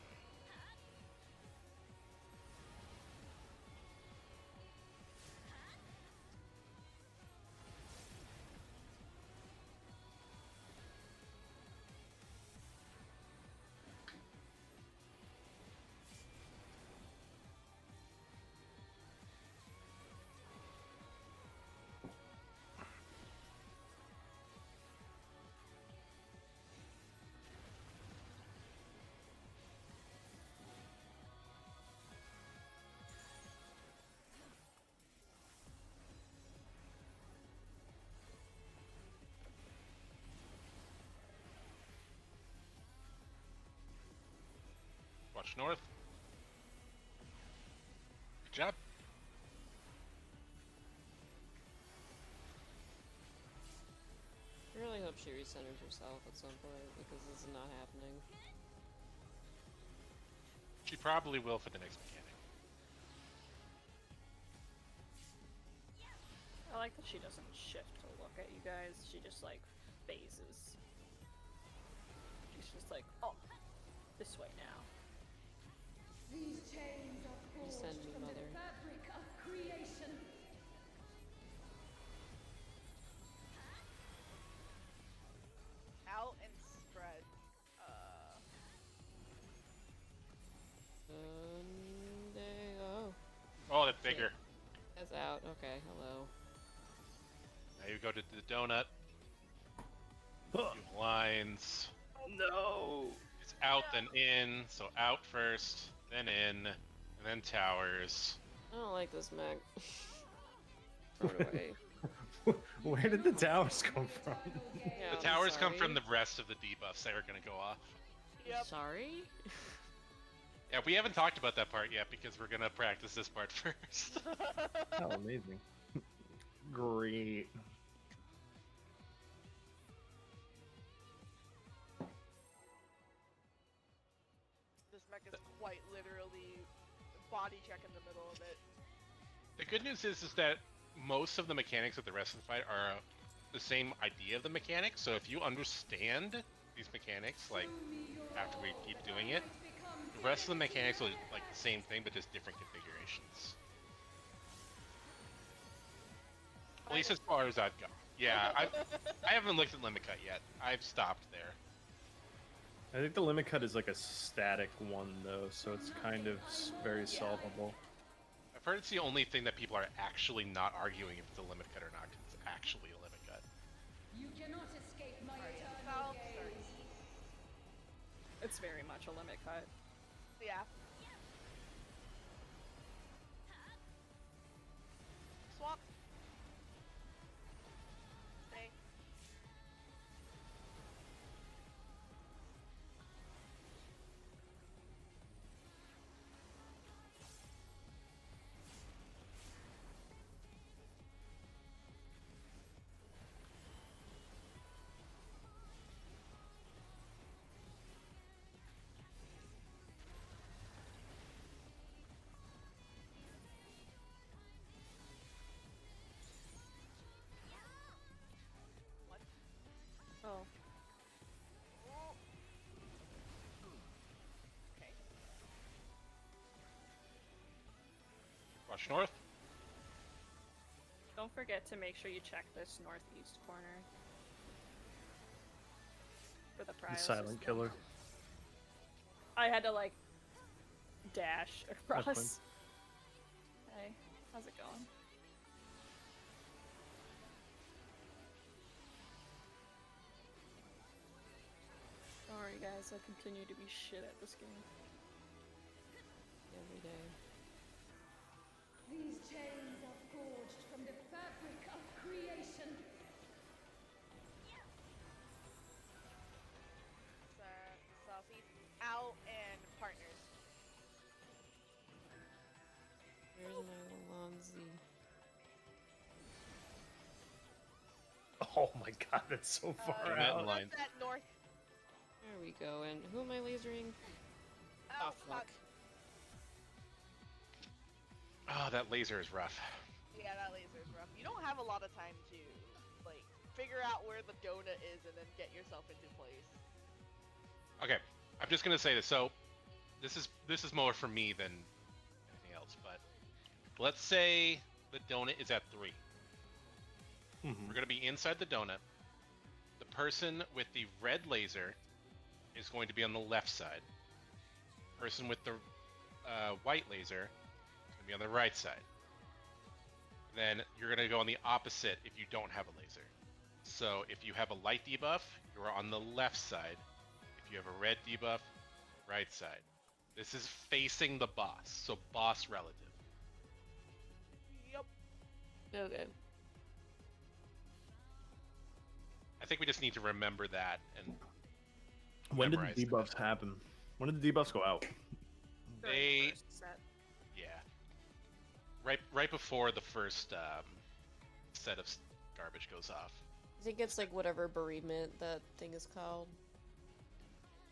Watch north. Good job. I really hope she recenters herself at some point because this is not happening. She probably will for the next mechanic. I like that she doesn't shift to look at you guys. She just like phases. She's just like, oh, this way now. These chains are You send forged me, from mother. the fabric of creation. Out and spread. Sunday. Oh, Oh, that's bigger. that's out. Okay, hello. Now you go to the donut. Huh. Do lines. No. It's out then in, so out first, then in, and then towers. I don't like this mech. Throw it away. Where did the towers come from? Yeah, The I'm towers come from sorry. the rest of the debuffs that are gonna go off. Yep. Sorry? Yeah, we haven't talked about that part yet because we're gonna practice this part first. Oh, amazing. Great. This mech is quite literally body check in the middle of it. The good news is that most of the mechanics of the rest of the fight are the same idea of the mechanics. So if you understand these mechanics, like after we keep doing it, the rest of the mechanics will like the same thing, but just different configurations. At least as far as I've gone. Yeah, I haven't looked at limit cut yet. I've stopped there. I think the limit cut is like a static one though, so it's kind of very solvable. I've heard it's the only thing that people are actually not arguing if it's a limit cut or not, 'cause it's actually a limit cut. You cannot escape my Party at eternal south, gaze. start east. It's very much a limit cut. Yeah. Swap. Stay. Watch north. Don't forget to make sure you check this northeast corner. For the The prio silent system. killer. I had to like dash fine. across. Hey, how's it going? Sorry guys, I continue to be shit at this game. Every day. These chains are forged from the fabric of creation. Southeast out and partners. Where's my Alonzi? Oh my god, that's so far Mountain out. line. That north. There we go. And who am I lasering? Oh, Fuck. Oh, that laser is rough. Yeah, that laser's rough. You don't have a lot of time to like figure out where the donut is and then get yourself into place. Okay, I'm just gonna say this. So, this is more for me than anything else. But let's say the donut is at 3. Mhm. We're gonna be inside the donut. The person with the red laser is going to be on the left side. Person with the white laser is going to be on the right side. Then you're going to go on the opposite if you don't have a laser. So if you have a light debuff, you're on the left side. If you have a red debuff, right side. This is facing the boss, so boss relative. Yep. Okay. I think we just need to remember that and When did memorize the that. debuffs happen? When did the debuffs go out? During They- the first set. Yeah. Right before the first set of garbage goes off. I think it's like whatever bereavement that thing is called.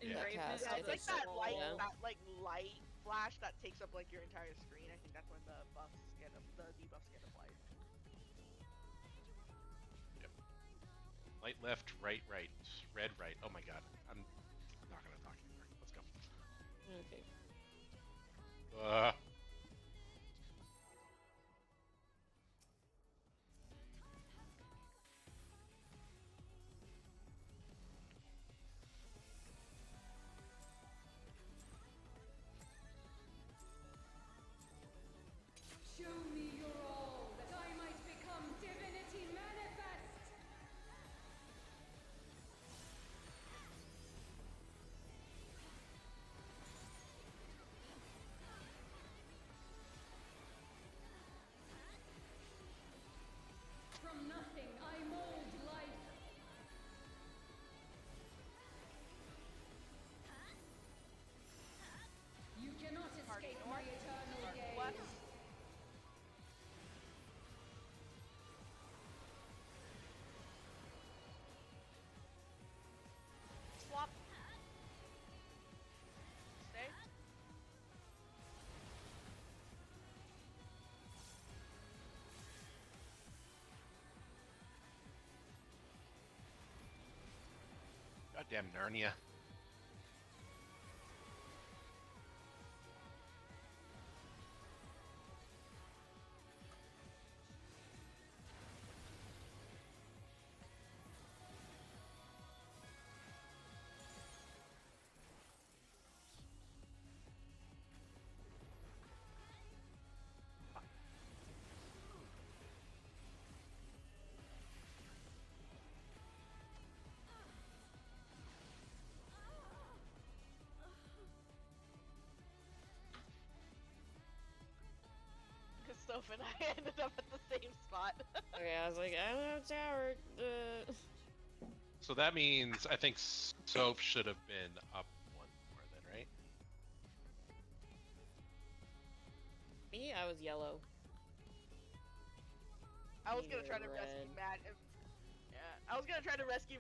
Yeah. Engravement Cast, Yeah, I it's of like the think that soul. light, Yeah. that like light flash that takes up like your entire screen. I think that's when the buffs get the debuffs get applied. Light left, right, red, right. Oh my god. I'm not gonna talk anymore. Let's go. Okay. Show me your all, that I might become divinity manifest. From nothing I mold life. You cannot escape my eternal gaze. What? Swap. Stay. Goddamn Narnia. Soph and I ended up at the same spot. Okay, I was like, I don't have tower. So that means I think Soap should have been up 1 more then, right? Me, I was yellow. I was gonna try to Red. rescue Matt. Yeah, I was gonna try to rescue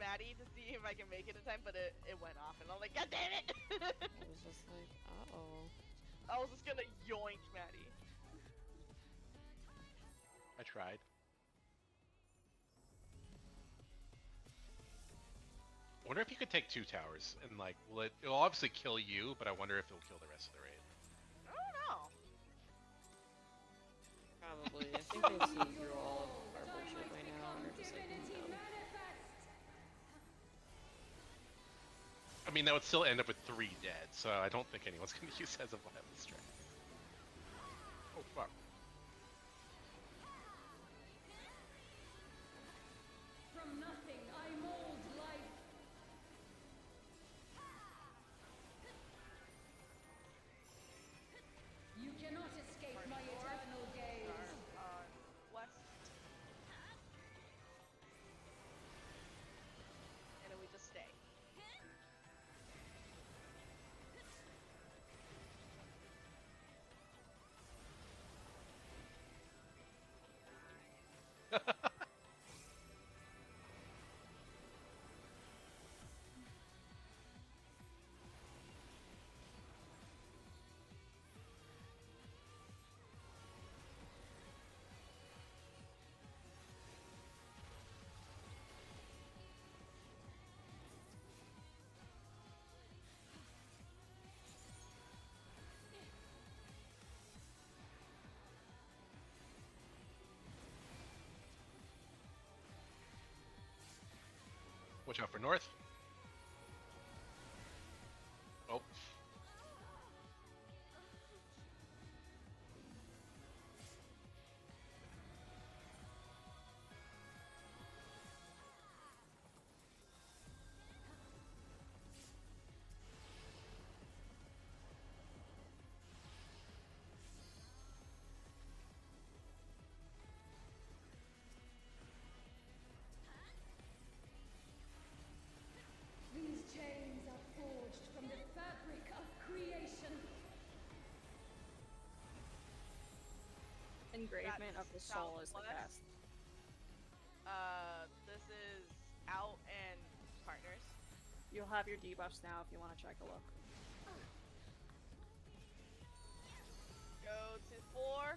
Maddie to see if I can make it in time, but it went off, and I'm like, God damn it! I was just like, uh-oh. I was just gonna yoink Maddie. I tried. I wonder if you could take 2 towers and like, it'll obviously kill you, but I wonder if it'll kill the rest of the raid. I don't know. Probably. I think they've seen through all of our bullshit by now, and they're just like, Divinity no. manifest. I mean, that would still end up with 3 dead, so I don't think anyone's going to use as a viable strategy. Oh, fuck. From nothing I mold life. You cannot escape my eternal gaze. On west. And then we just stay. Watch out for north. Oh. These chains are forged from the fabric of creation. Engravement of the soul is the southwest. best. This is out and partners. You'll have your debuffs now if you want to check a look. Go to 4.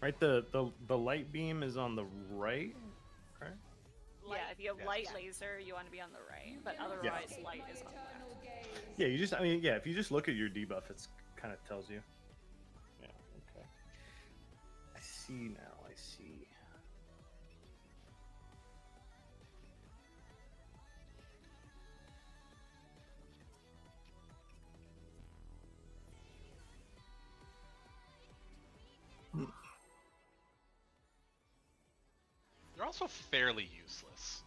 Right, the light beam is on the right, right? Yeah, if you have Yes. light laser, you want to be on the right, but Cannot otherwise escape light my is on the left. eternal gaze. Yeah, you just, I mean, yeah, if you just look at your debuff, it's kind of tells you. Yeah, okay. I see now, I see. They're also fairly useless.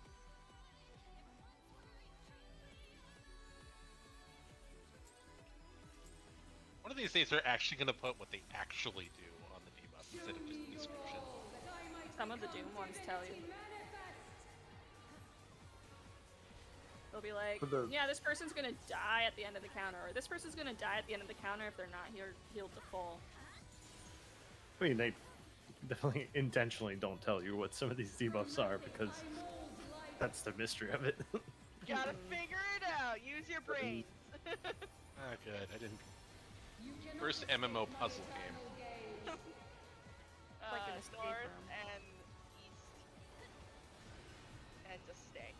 One of these days, they're actually going to put what they actually do on the debuff instead of just a description. Some of the Doom ones tell you. They'll be like, For the- yeah, this person's gonna die at the end of the counter, or this person's gonna die at the end of the counter if they're not healed to full. I mean, they definitely intentionally don't tell you what some of these debuffs are because that's the mystery of it. Gotta figure it out. Use your brains. Ah, good. I didn't. First MMO puzzle game. Like an escape North room. and east. And just stay.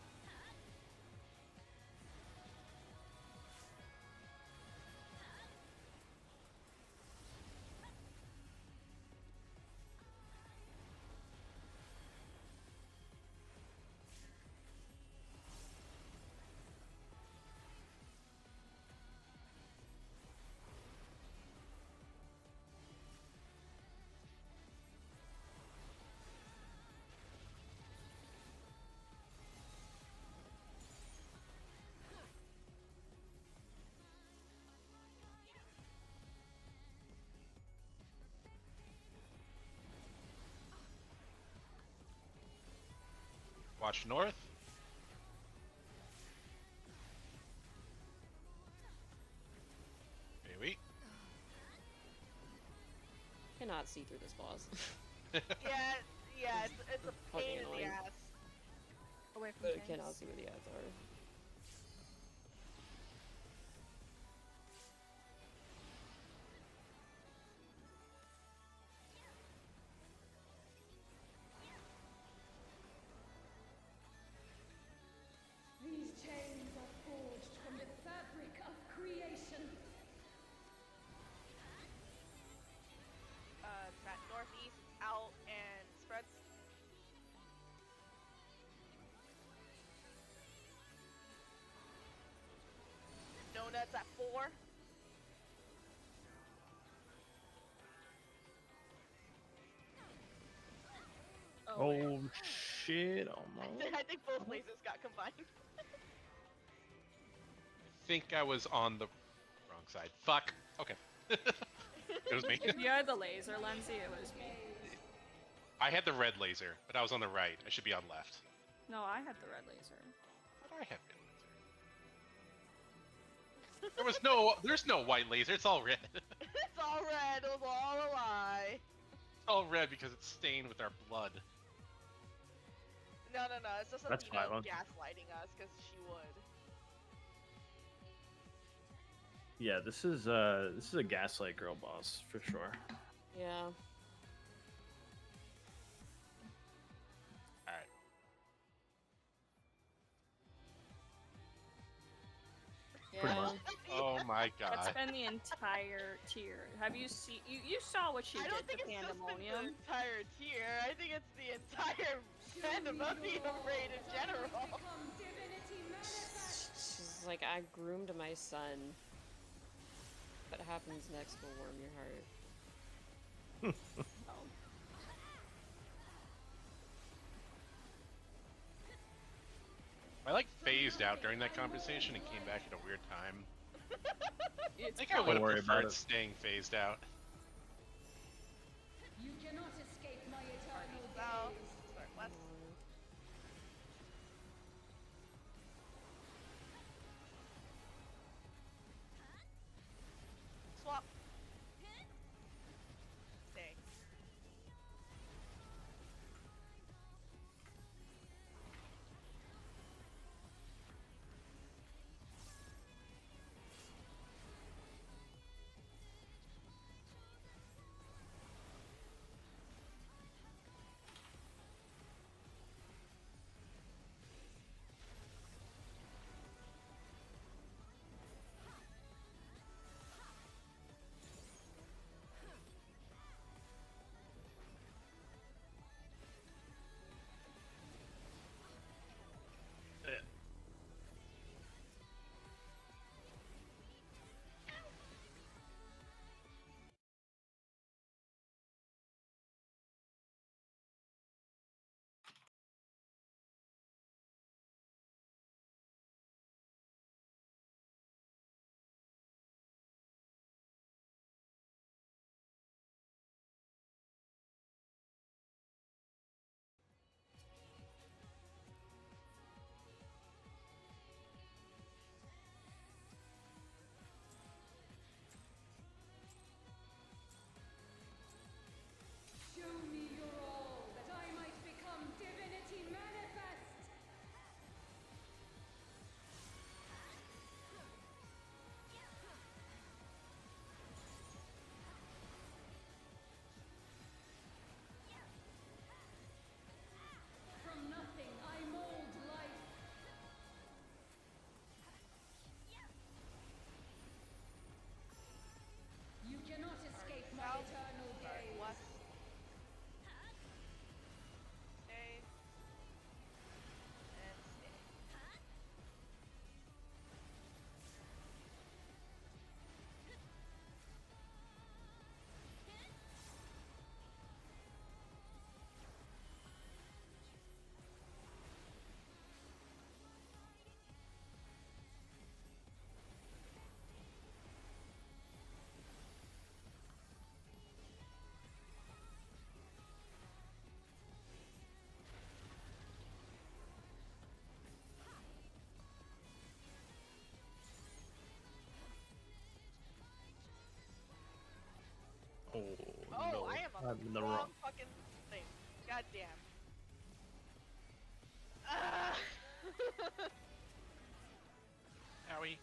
Watch north. Maybe. Cannot see through this boss. Yeah, it's a Fucking pain in the annoying. ass. Away from But I chains. cannot see where the ads are. These chains are forged from the fabric That's at 4. Oh shit! Almost. I think both lasers got combined. I think I was on the wrong side. Fuck. Okay. It was me. If you had the laser, Lindsay, it was me. I had the red laser, but I was on the right. I should be on left. No, I had the red laser. How do I have red laser? There's no white laser. It's all red. It's It's all red. It was all a lie. all red because it's stained with our blood. No. It's just That's Athena violent. gaslighting us because she would. Yeah, this is a gaslight girl boss for sure. Yeah. All right. Pretty Yeah. much. Oh my That's god. been the entire tier. Have you seen? You saw what she I did don't think to it's just been the Pandemonium. entire tier. I think it's the entire Pandemonium raid in general. Become divinity manifest. She's like, I groomed my son. What happens next will warm your heart. Oh. I like phased out during that conversation and came back at a weird time. I It's think I would Don't worry have about preferred it. staying phased out. You cannot escape my eternal South, gaze. start west. Swap. Stay. Show me your all, that I might become divinity manifest. From nothing I mold life. You cannot escape my South, eternal start gaze. west. Stay. And stay. Oh, Oh, no. I am on I'm in the the wrong wrong. fucking thing. God damn. Ah. Owie.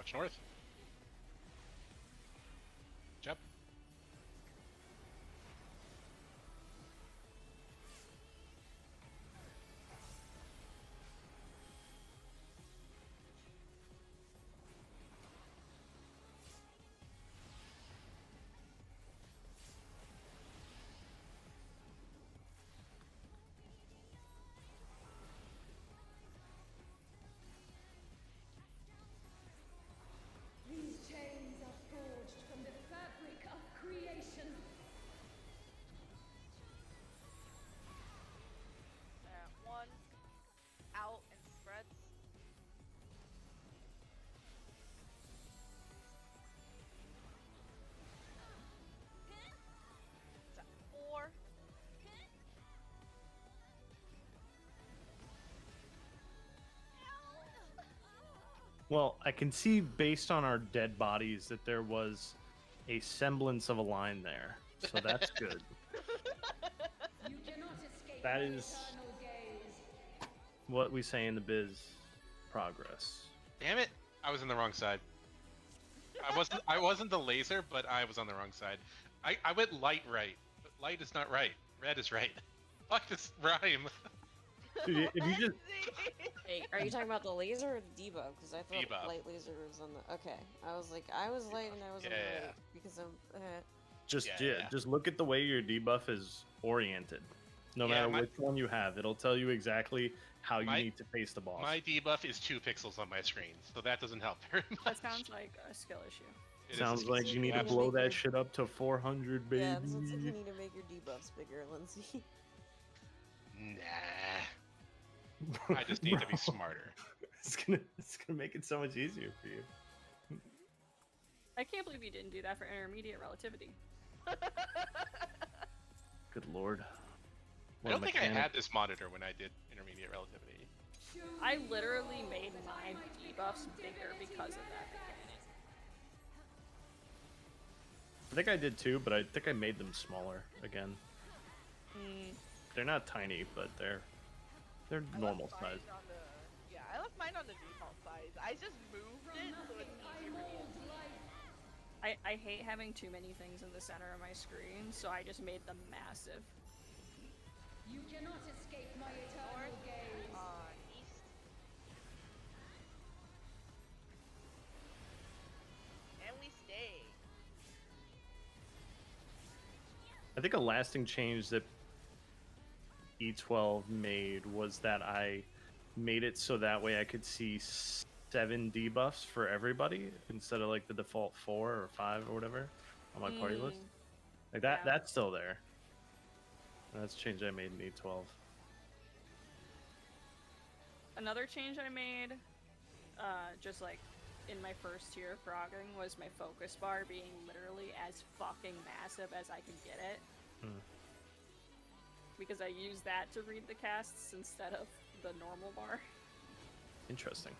Watch north. Jump. These chains are forged from the fabric of creation. One. Out and spreads. It's at 4. Well, I can see based on our dead bodies that there was a semblance of a line there, so that's good. You cannot escape That my is- eternal gaze. What we say in the biz, progress. Damn it! I was on the wrong side. I wasn't the laser, but I was on the wrong side. I went light right, but light is not right. Red is right. Fuck this rhyme. Dude, if you just Wait, are you talking about the laser or the debuff? Because I thought Debuff. light laser was on the. Okay, I was like, I was light and I was on the Yeah. right because I'm. Yeah. just look at the way your debuff is oriented. No Yeah, matter my- which one you have, it'll tell you exactly how you My- need to face the boss. My debuff is 2 pixels on my screen, so that doesn't help very much. That sounds like a skill issue. It is Sounds a like skill you need to Yeah. blow Make that your- shit up to 400, baby. Yeah, it sounds like you need to make your debuffs bigger, Lindsay. Nah. I just need to be smarter. It's gonna make it so much easier for you. I can't believe you didn't do that for intermediate relativity. Good lord. I What a don't think I mechanic. had this monitor when I did intermediate relativity. I literally made my debuffs bigger because of that mechanic. I think I did too, but I think I made them smaller again. They're not tiny, but they're I normal left mine size. on the, I left mine on the default size. I just moved it so it's easier for me to see. I hate having too many things in the center of my screen, so I just made them massive. You cannot escape my eternal gaze. East. And we stay. I think a lasting change that P12 made was that I made it so that way I could see 7 debuffs for everybody instead of like the default 4 or 5 or whatever on my party list. Like that, Yeah. that's still there. And that's a change I made in E12. Another change I made, just like in my first tier of frogging, was my focus bar being literally as fucking massive as I can get it. Because I use that to read the casts instead of the normal bar. Interesting.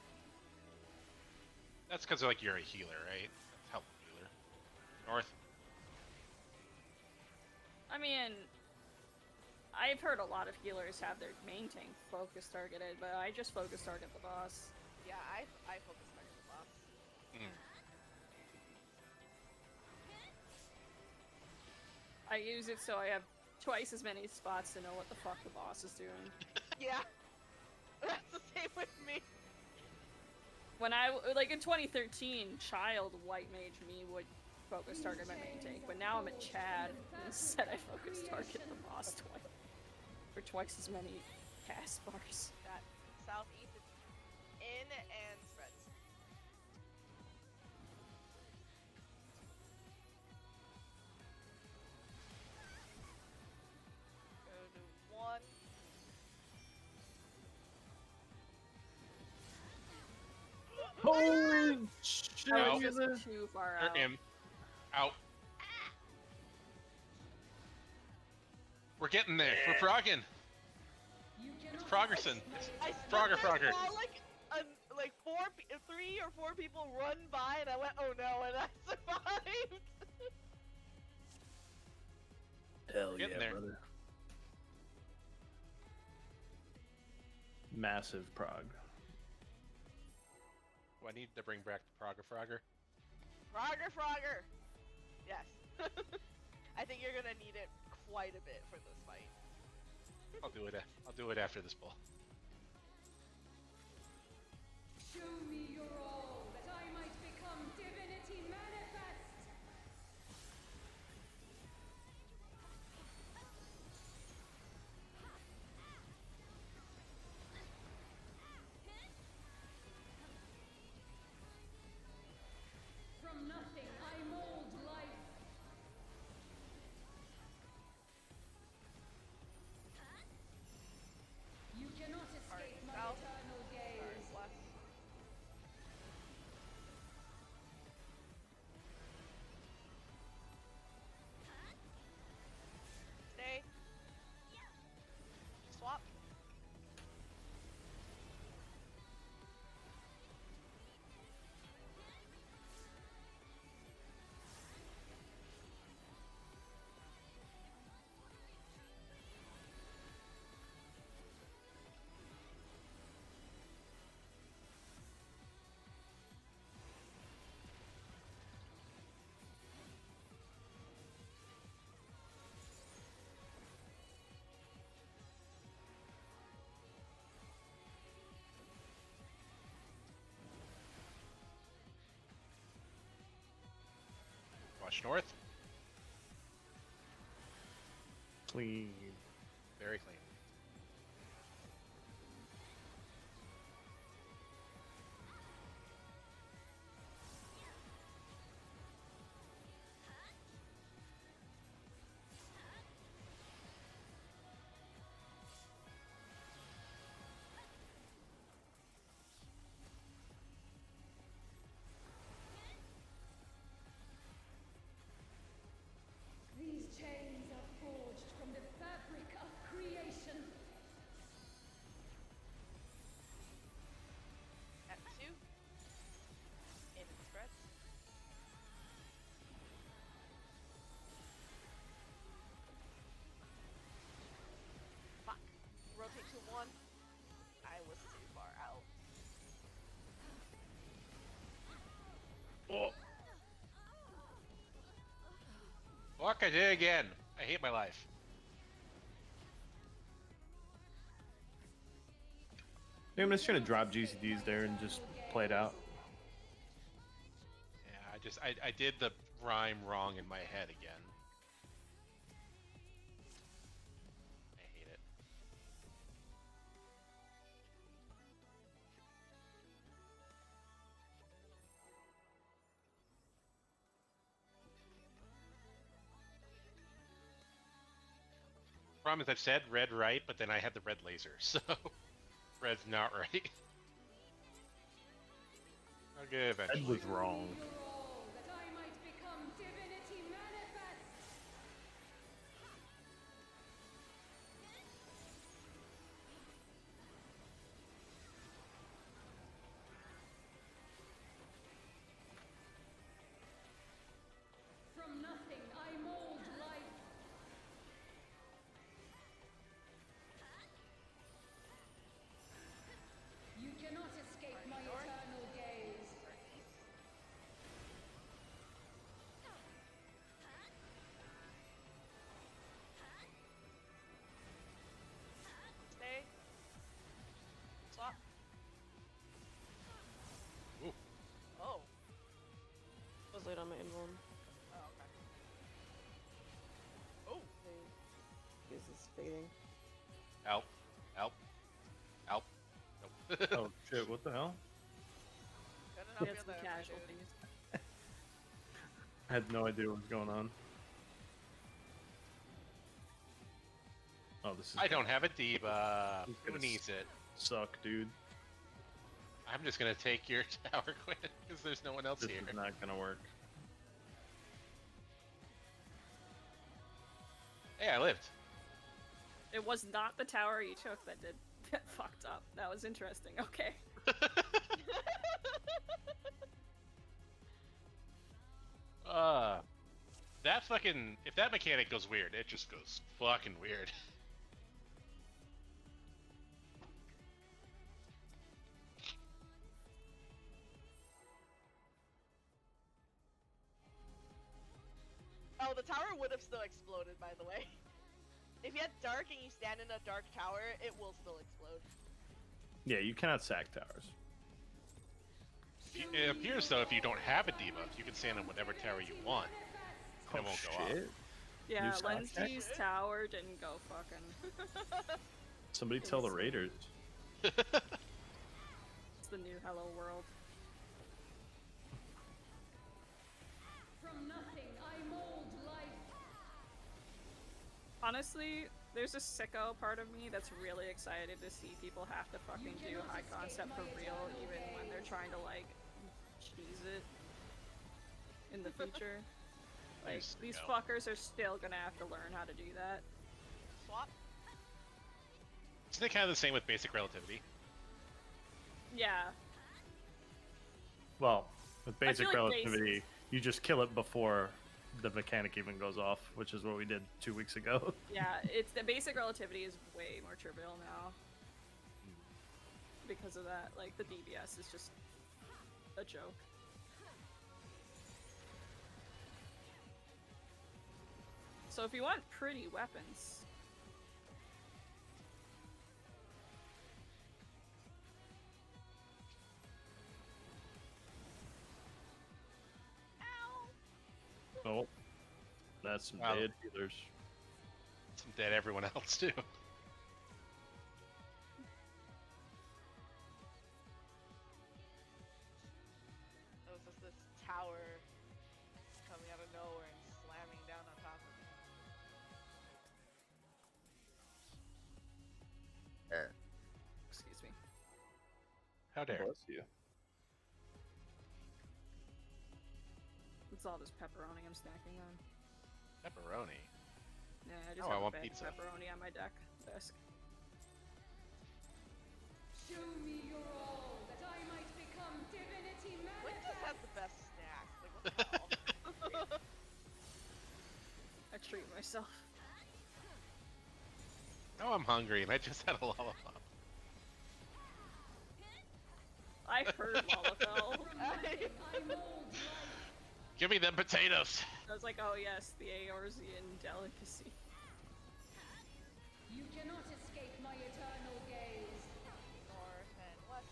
That's because like you're a healer, right? Help healer. North. I mean, I've heard a lot of healers have their main tank focus targeted, but I just focus target the boss. Yeah, I focus on the boss. Mm. I use it so I have twice as many spots to know what the fuck the boss is doing. Yeah. That's the same with me. When I, like in 2013, Child White Mage me would focus target my main tank, but now I'm at Chad, and instead I focus target the boss twice. For twice as many cast bars. That southeast is in and spreads. Go to 1. Holy shit! I Ow. was look at this. just too far Or out. him. Out. We're getting there. We're frogging. You It's cannot Froggerson. I Frogger, swear Frogger. I saw like 3 or 4 people run by, and I went, "Oh no!" and I survived. Hell Getting yeah, there. brother. Massive prog. Do I need to bring back the Frogger? Frogger! Yes. I think you're gonna need it quite a bit for this fight. I'll do it. I'll do it after this ball. Show me your all, that I might become divinity manifest! From nothing, I mold life. You cannot escape my south. eternal gaze. Alright, west. Stay. Swap. Watch north. Clean. Very clean. These chains are forged from the fabric of creation. At 2. In its spreads. Fuck. Rotate to 1. I was too far out. Oh. Fuck! I did it again. I hate my life. I think I'm just gonna drop GCDs there and just play it out. Yeah, I did the rhyme wrong in my head again. I hate it. Problem is I've said red right, but then I had the red laser, so red's not right. I'll get it eventually. Ed was wrong. Your all, that I might become divinity manifest. From nothing, I mold life. You cannot escape my eternal gaze. Stay. Swap. Ooh. Oh. I was late on my invuln. Oh, okay. Oh. This is fading. Help. Help. Help. Nope. Oh shit, what the hell? Gonna We not had be some able to casualties. I had no idea what was going on. Oh, this is I don't have a diva. He's Who gonna needs it? suck, dude. I'm just gonna take your tower, Quinn, because there's no one else This here. is not gonna work. Hey, I lived. It was not the tower you took that did get fucked up. That was interesting. Okay. That fucking... If that mechanic goes weird, it just goes fucking weird. the tower would have still exploded, by the way. If you had dark and you stand in a dark tower, it will still explode. Yeah, you cannot sack towers. It appears though if you don't have a debuff, you can stand in whatever tower you want. And it won't go off. Yeah, sock Lindsay's tower didn't go fucking. Somebody tell the raiders. It's the new Hello World. From nothing, I mold life. Honestly, there's a sicko part of me that's really excited to see people have to fucking do high concept for real, even when they're trying to like cheese it in the future. Like, Nice to these know. fuckers are still gonna have to learn how to do that. Swap. Isn't it kind of the same with basic relativity? Yeah. Well, with basic like relativity, you just kill it before the mechanic even goes off, which is what we did 2 weeks ago. Yeah, it's the basic relativity is way more trivial now. Because of that, like the DBS is just a joke. So if you want pretty weapons, Oh, that's some Wow. dead healers. Some dead everyone else too. It was just this tower coming out of nowhere and slamming down on top of me. excuse me. How dare? Bless you. It's all just pepperoni I'm snacking on. Pepperoni. Yeah, I just Oh, I have a want bag pizza. of pepperoni on my desk. Show me your all, that I might become divinity What just manifest. has the best snacks? Like, what the hell? I treat myself. Oh, I'm hungry and I just had a lollipop. I heard Lalafell. I mold life. Give me them potatoes. I was like, oh yes, the Eorzean delicacy. You cannot escape my eternal gaze. North and west.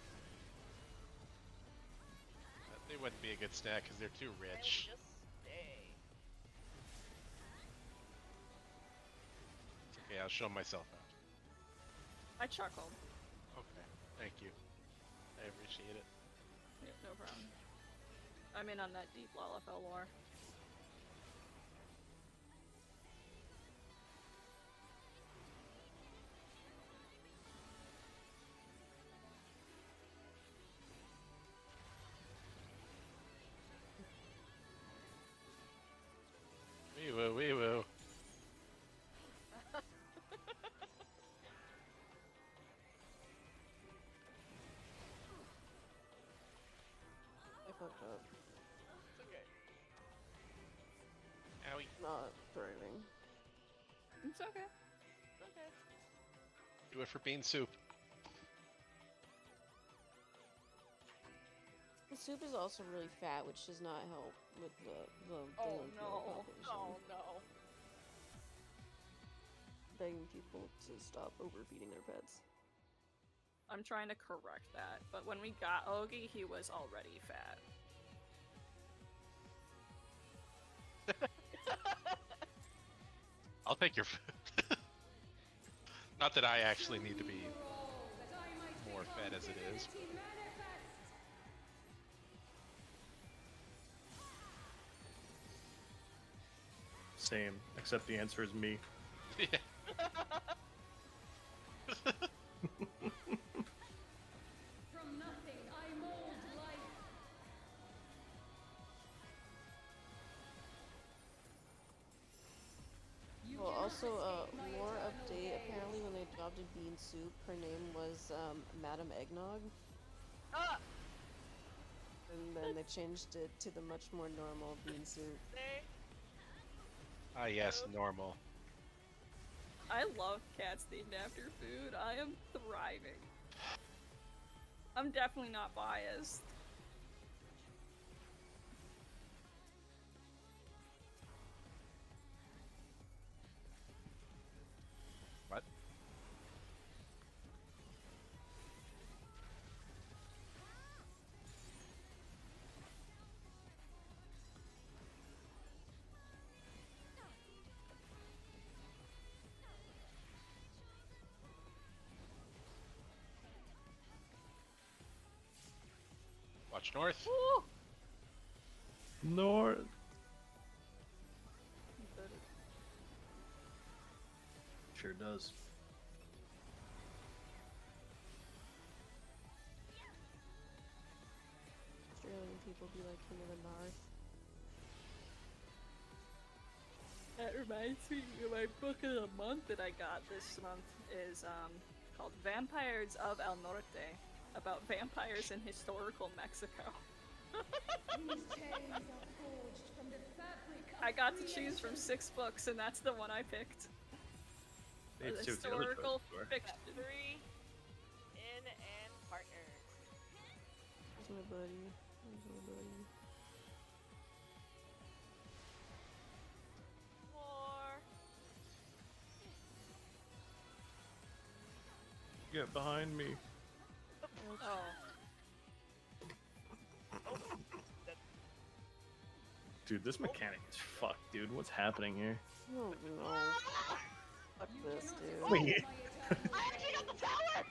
They wouldn't be a good snack because they're too And rich. just stay. It's okay, I'll show myself out. I chuckled. Okay, thank you. I appreciate it. Yeah, no problem. I'm in on that deep Lalafell lore. Wee woo, wee woo. I fucked up. It's okay. Owie. Not thriving. It's okay. It's okay. Do it for bean soup. The soup is also really fat, which does not help with the Oh lymph node no. population. Oh no. Begging people to stop overfeeding their pets. I'm trying to correct that, but when we got Ogie, he was already fat. I'll take your food. Not that I actually need to be That I might more become fed as it is. divinity manifest. Same, except the answer is me. Yeah. From nothing, I mold life. You Well, cannot also, escape my lore eternal update. gaze. Apparently, when they adopted Bean Soup, her name was Madam Eggnog, Ah! and then they changed it to the much more normal Bean Soup. Stay. Ah, yes, normal. I love cats themed after food. I am thriving. I'm definitely not biased. Watch north. Woo! North. Sure does. Australian people be like King of the North. That reminds me, my book of the month that I got this month is called Vampires of El Norte, about vampires in historical Mexico. These chains are forged from the fabric of I got to choose creation. from 6 books, and that's the one I picked. It's too good. Historical fiction. 3 in and partners. Where's my buddy? Where's my buddy? 4. Get behind me. Oh. Dude, this mechanic is fucked, dude. What's happening here? Oh no. Fuck this, dude. Wait. I actually got the tower!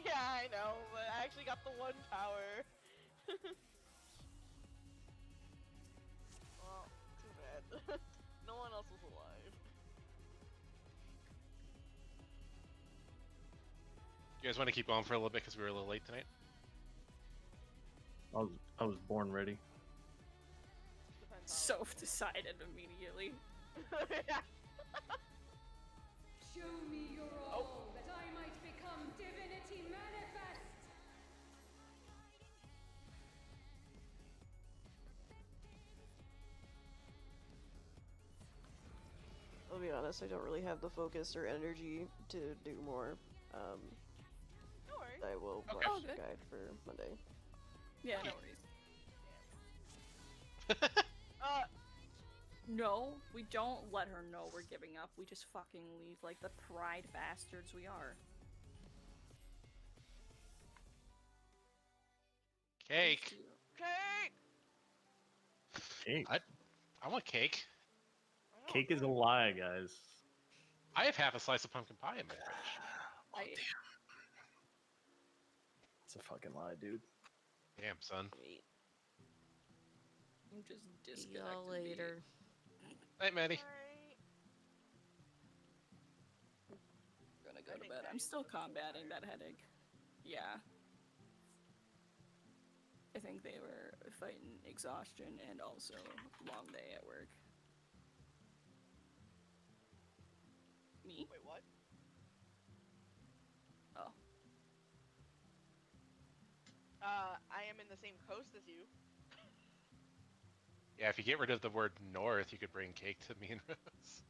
Yeah, I know, but I actually got the 1 tower. Well, too bad. No one else was alive. You guys want to keep going for a little bit because we were a little late tonight? I was born ready. Depends Soph decided immediately. Yeah. Show me your all, that I might become divinity manifest. I'll be honest, I don't really have the focus or energy to do more. No worries. I will Okay. watch Oh, good. guide for Monday. Yeah, no worries. No, we don't let her know we're giving up. We just fucking leave like the pride bastards we are. Cake. Cake! Cake. I want cake. Cake is a lie, guys. I have half a slice of pumpkin pie in my fridge. I, It's a fucking lie, dude. Damn, son. Wait. I'm just See disconnected. y'all later. Night, Maddie. Alright. Gonna go to bed. I'm still combating that headache. Yeah. I think they were fighting exhaustion and also long day at work. Me? Wait, what? Oh. I am in the same coast as you. Yeah, if you get rid of the word north, you could bring cake to me and Rose.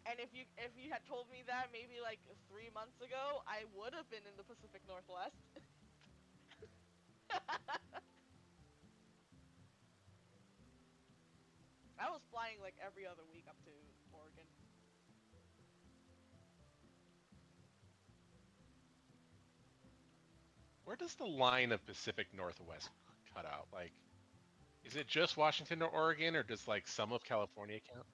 And if you had told me that maybe like 3 months ago, I would have been in the Pacific Northwest. I was flying like every other week up to Oregon. Where does the line of Pacific Northwest cut out? Like, is it just Washington or Oregon, or does like some of California count?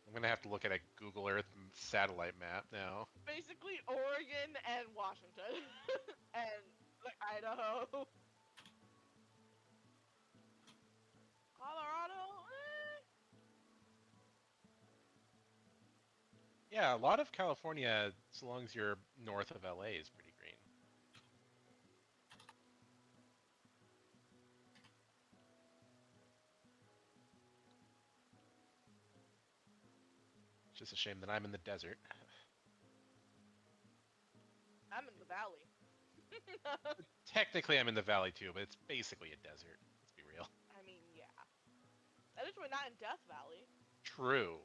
I'm gonna have to look at a Google Earth satellite map now. Basically Oregon and Washington. And like Idaho. Colorado? Yeah, a lot of California, as long as you're north of LA, is pretty green. It's just a shame that I'm in the desert. I'm in the valley. Technically, I'm in the valley too, but it's basically a desert. Let's be real. I mean, yeah. At least we're not in Death Valley. True.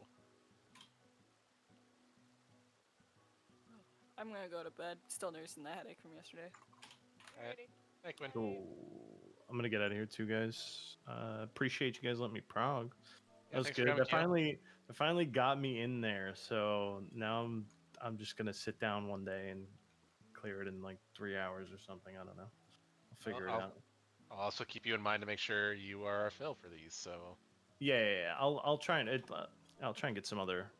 I'm gonna go to bed. Still nursing the headache from yesterday. Alright. Alrighty. Thank you. So I'm gonna get out of here too, guys. Appreciate you guys letting me prog. Yeah, That was thanks for good. coming, That finally got me in there. So now I'm just gonna sit down one day and clear it in like 3 hours or something. I don't know. I'll figure it out. I'll also keep you in mind to make sure you are a fill for these. So Yeah. I'll try and I'll try and get some other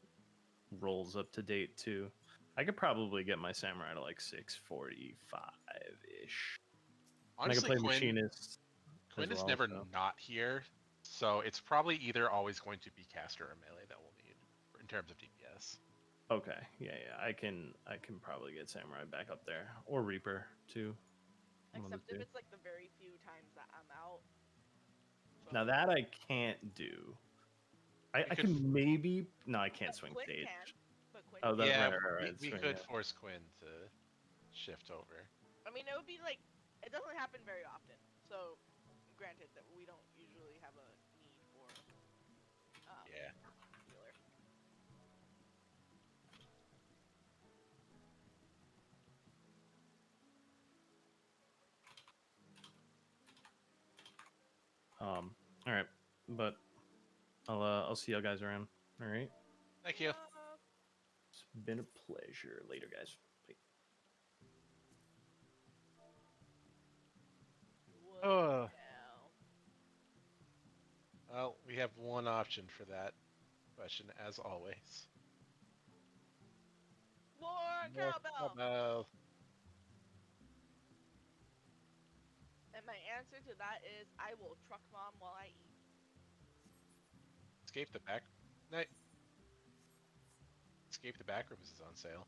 rolls up to date too. I could probably get my samurai to like 645 ish. And I can Honestly, play Quinn machinist Quinn as is well. never So. not here, so it's probably either always going to be caster or melee that we'll need in terms of DPS. Okay, yeah. I can probably get samurai back up there or reaper too. One of the Except if two. it's like the very few times that I'm out. Now So- that I can't do. I could can maybe. No, I can't But swing Quinn stage. can. But Quinn Oh, can. that, Yeah, right. we swing, could yeah. force Quinn to shift over. I mean, it would be like, it doesn't happen very often. So, granted that we don't usually have a need for Yeah. healer. All right, but I'll see y'all guys around. All right, Thank you. it's been a pleasure. Later, guys. Bye. Oh. Now. Well, we have one option for that question, as always. More More cowbell! cowbell. And my answer to that is, I will truck mom while I eat. Escape the back. Night. Escape the Backrooms is on sale.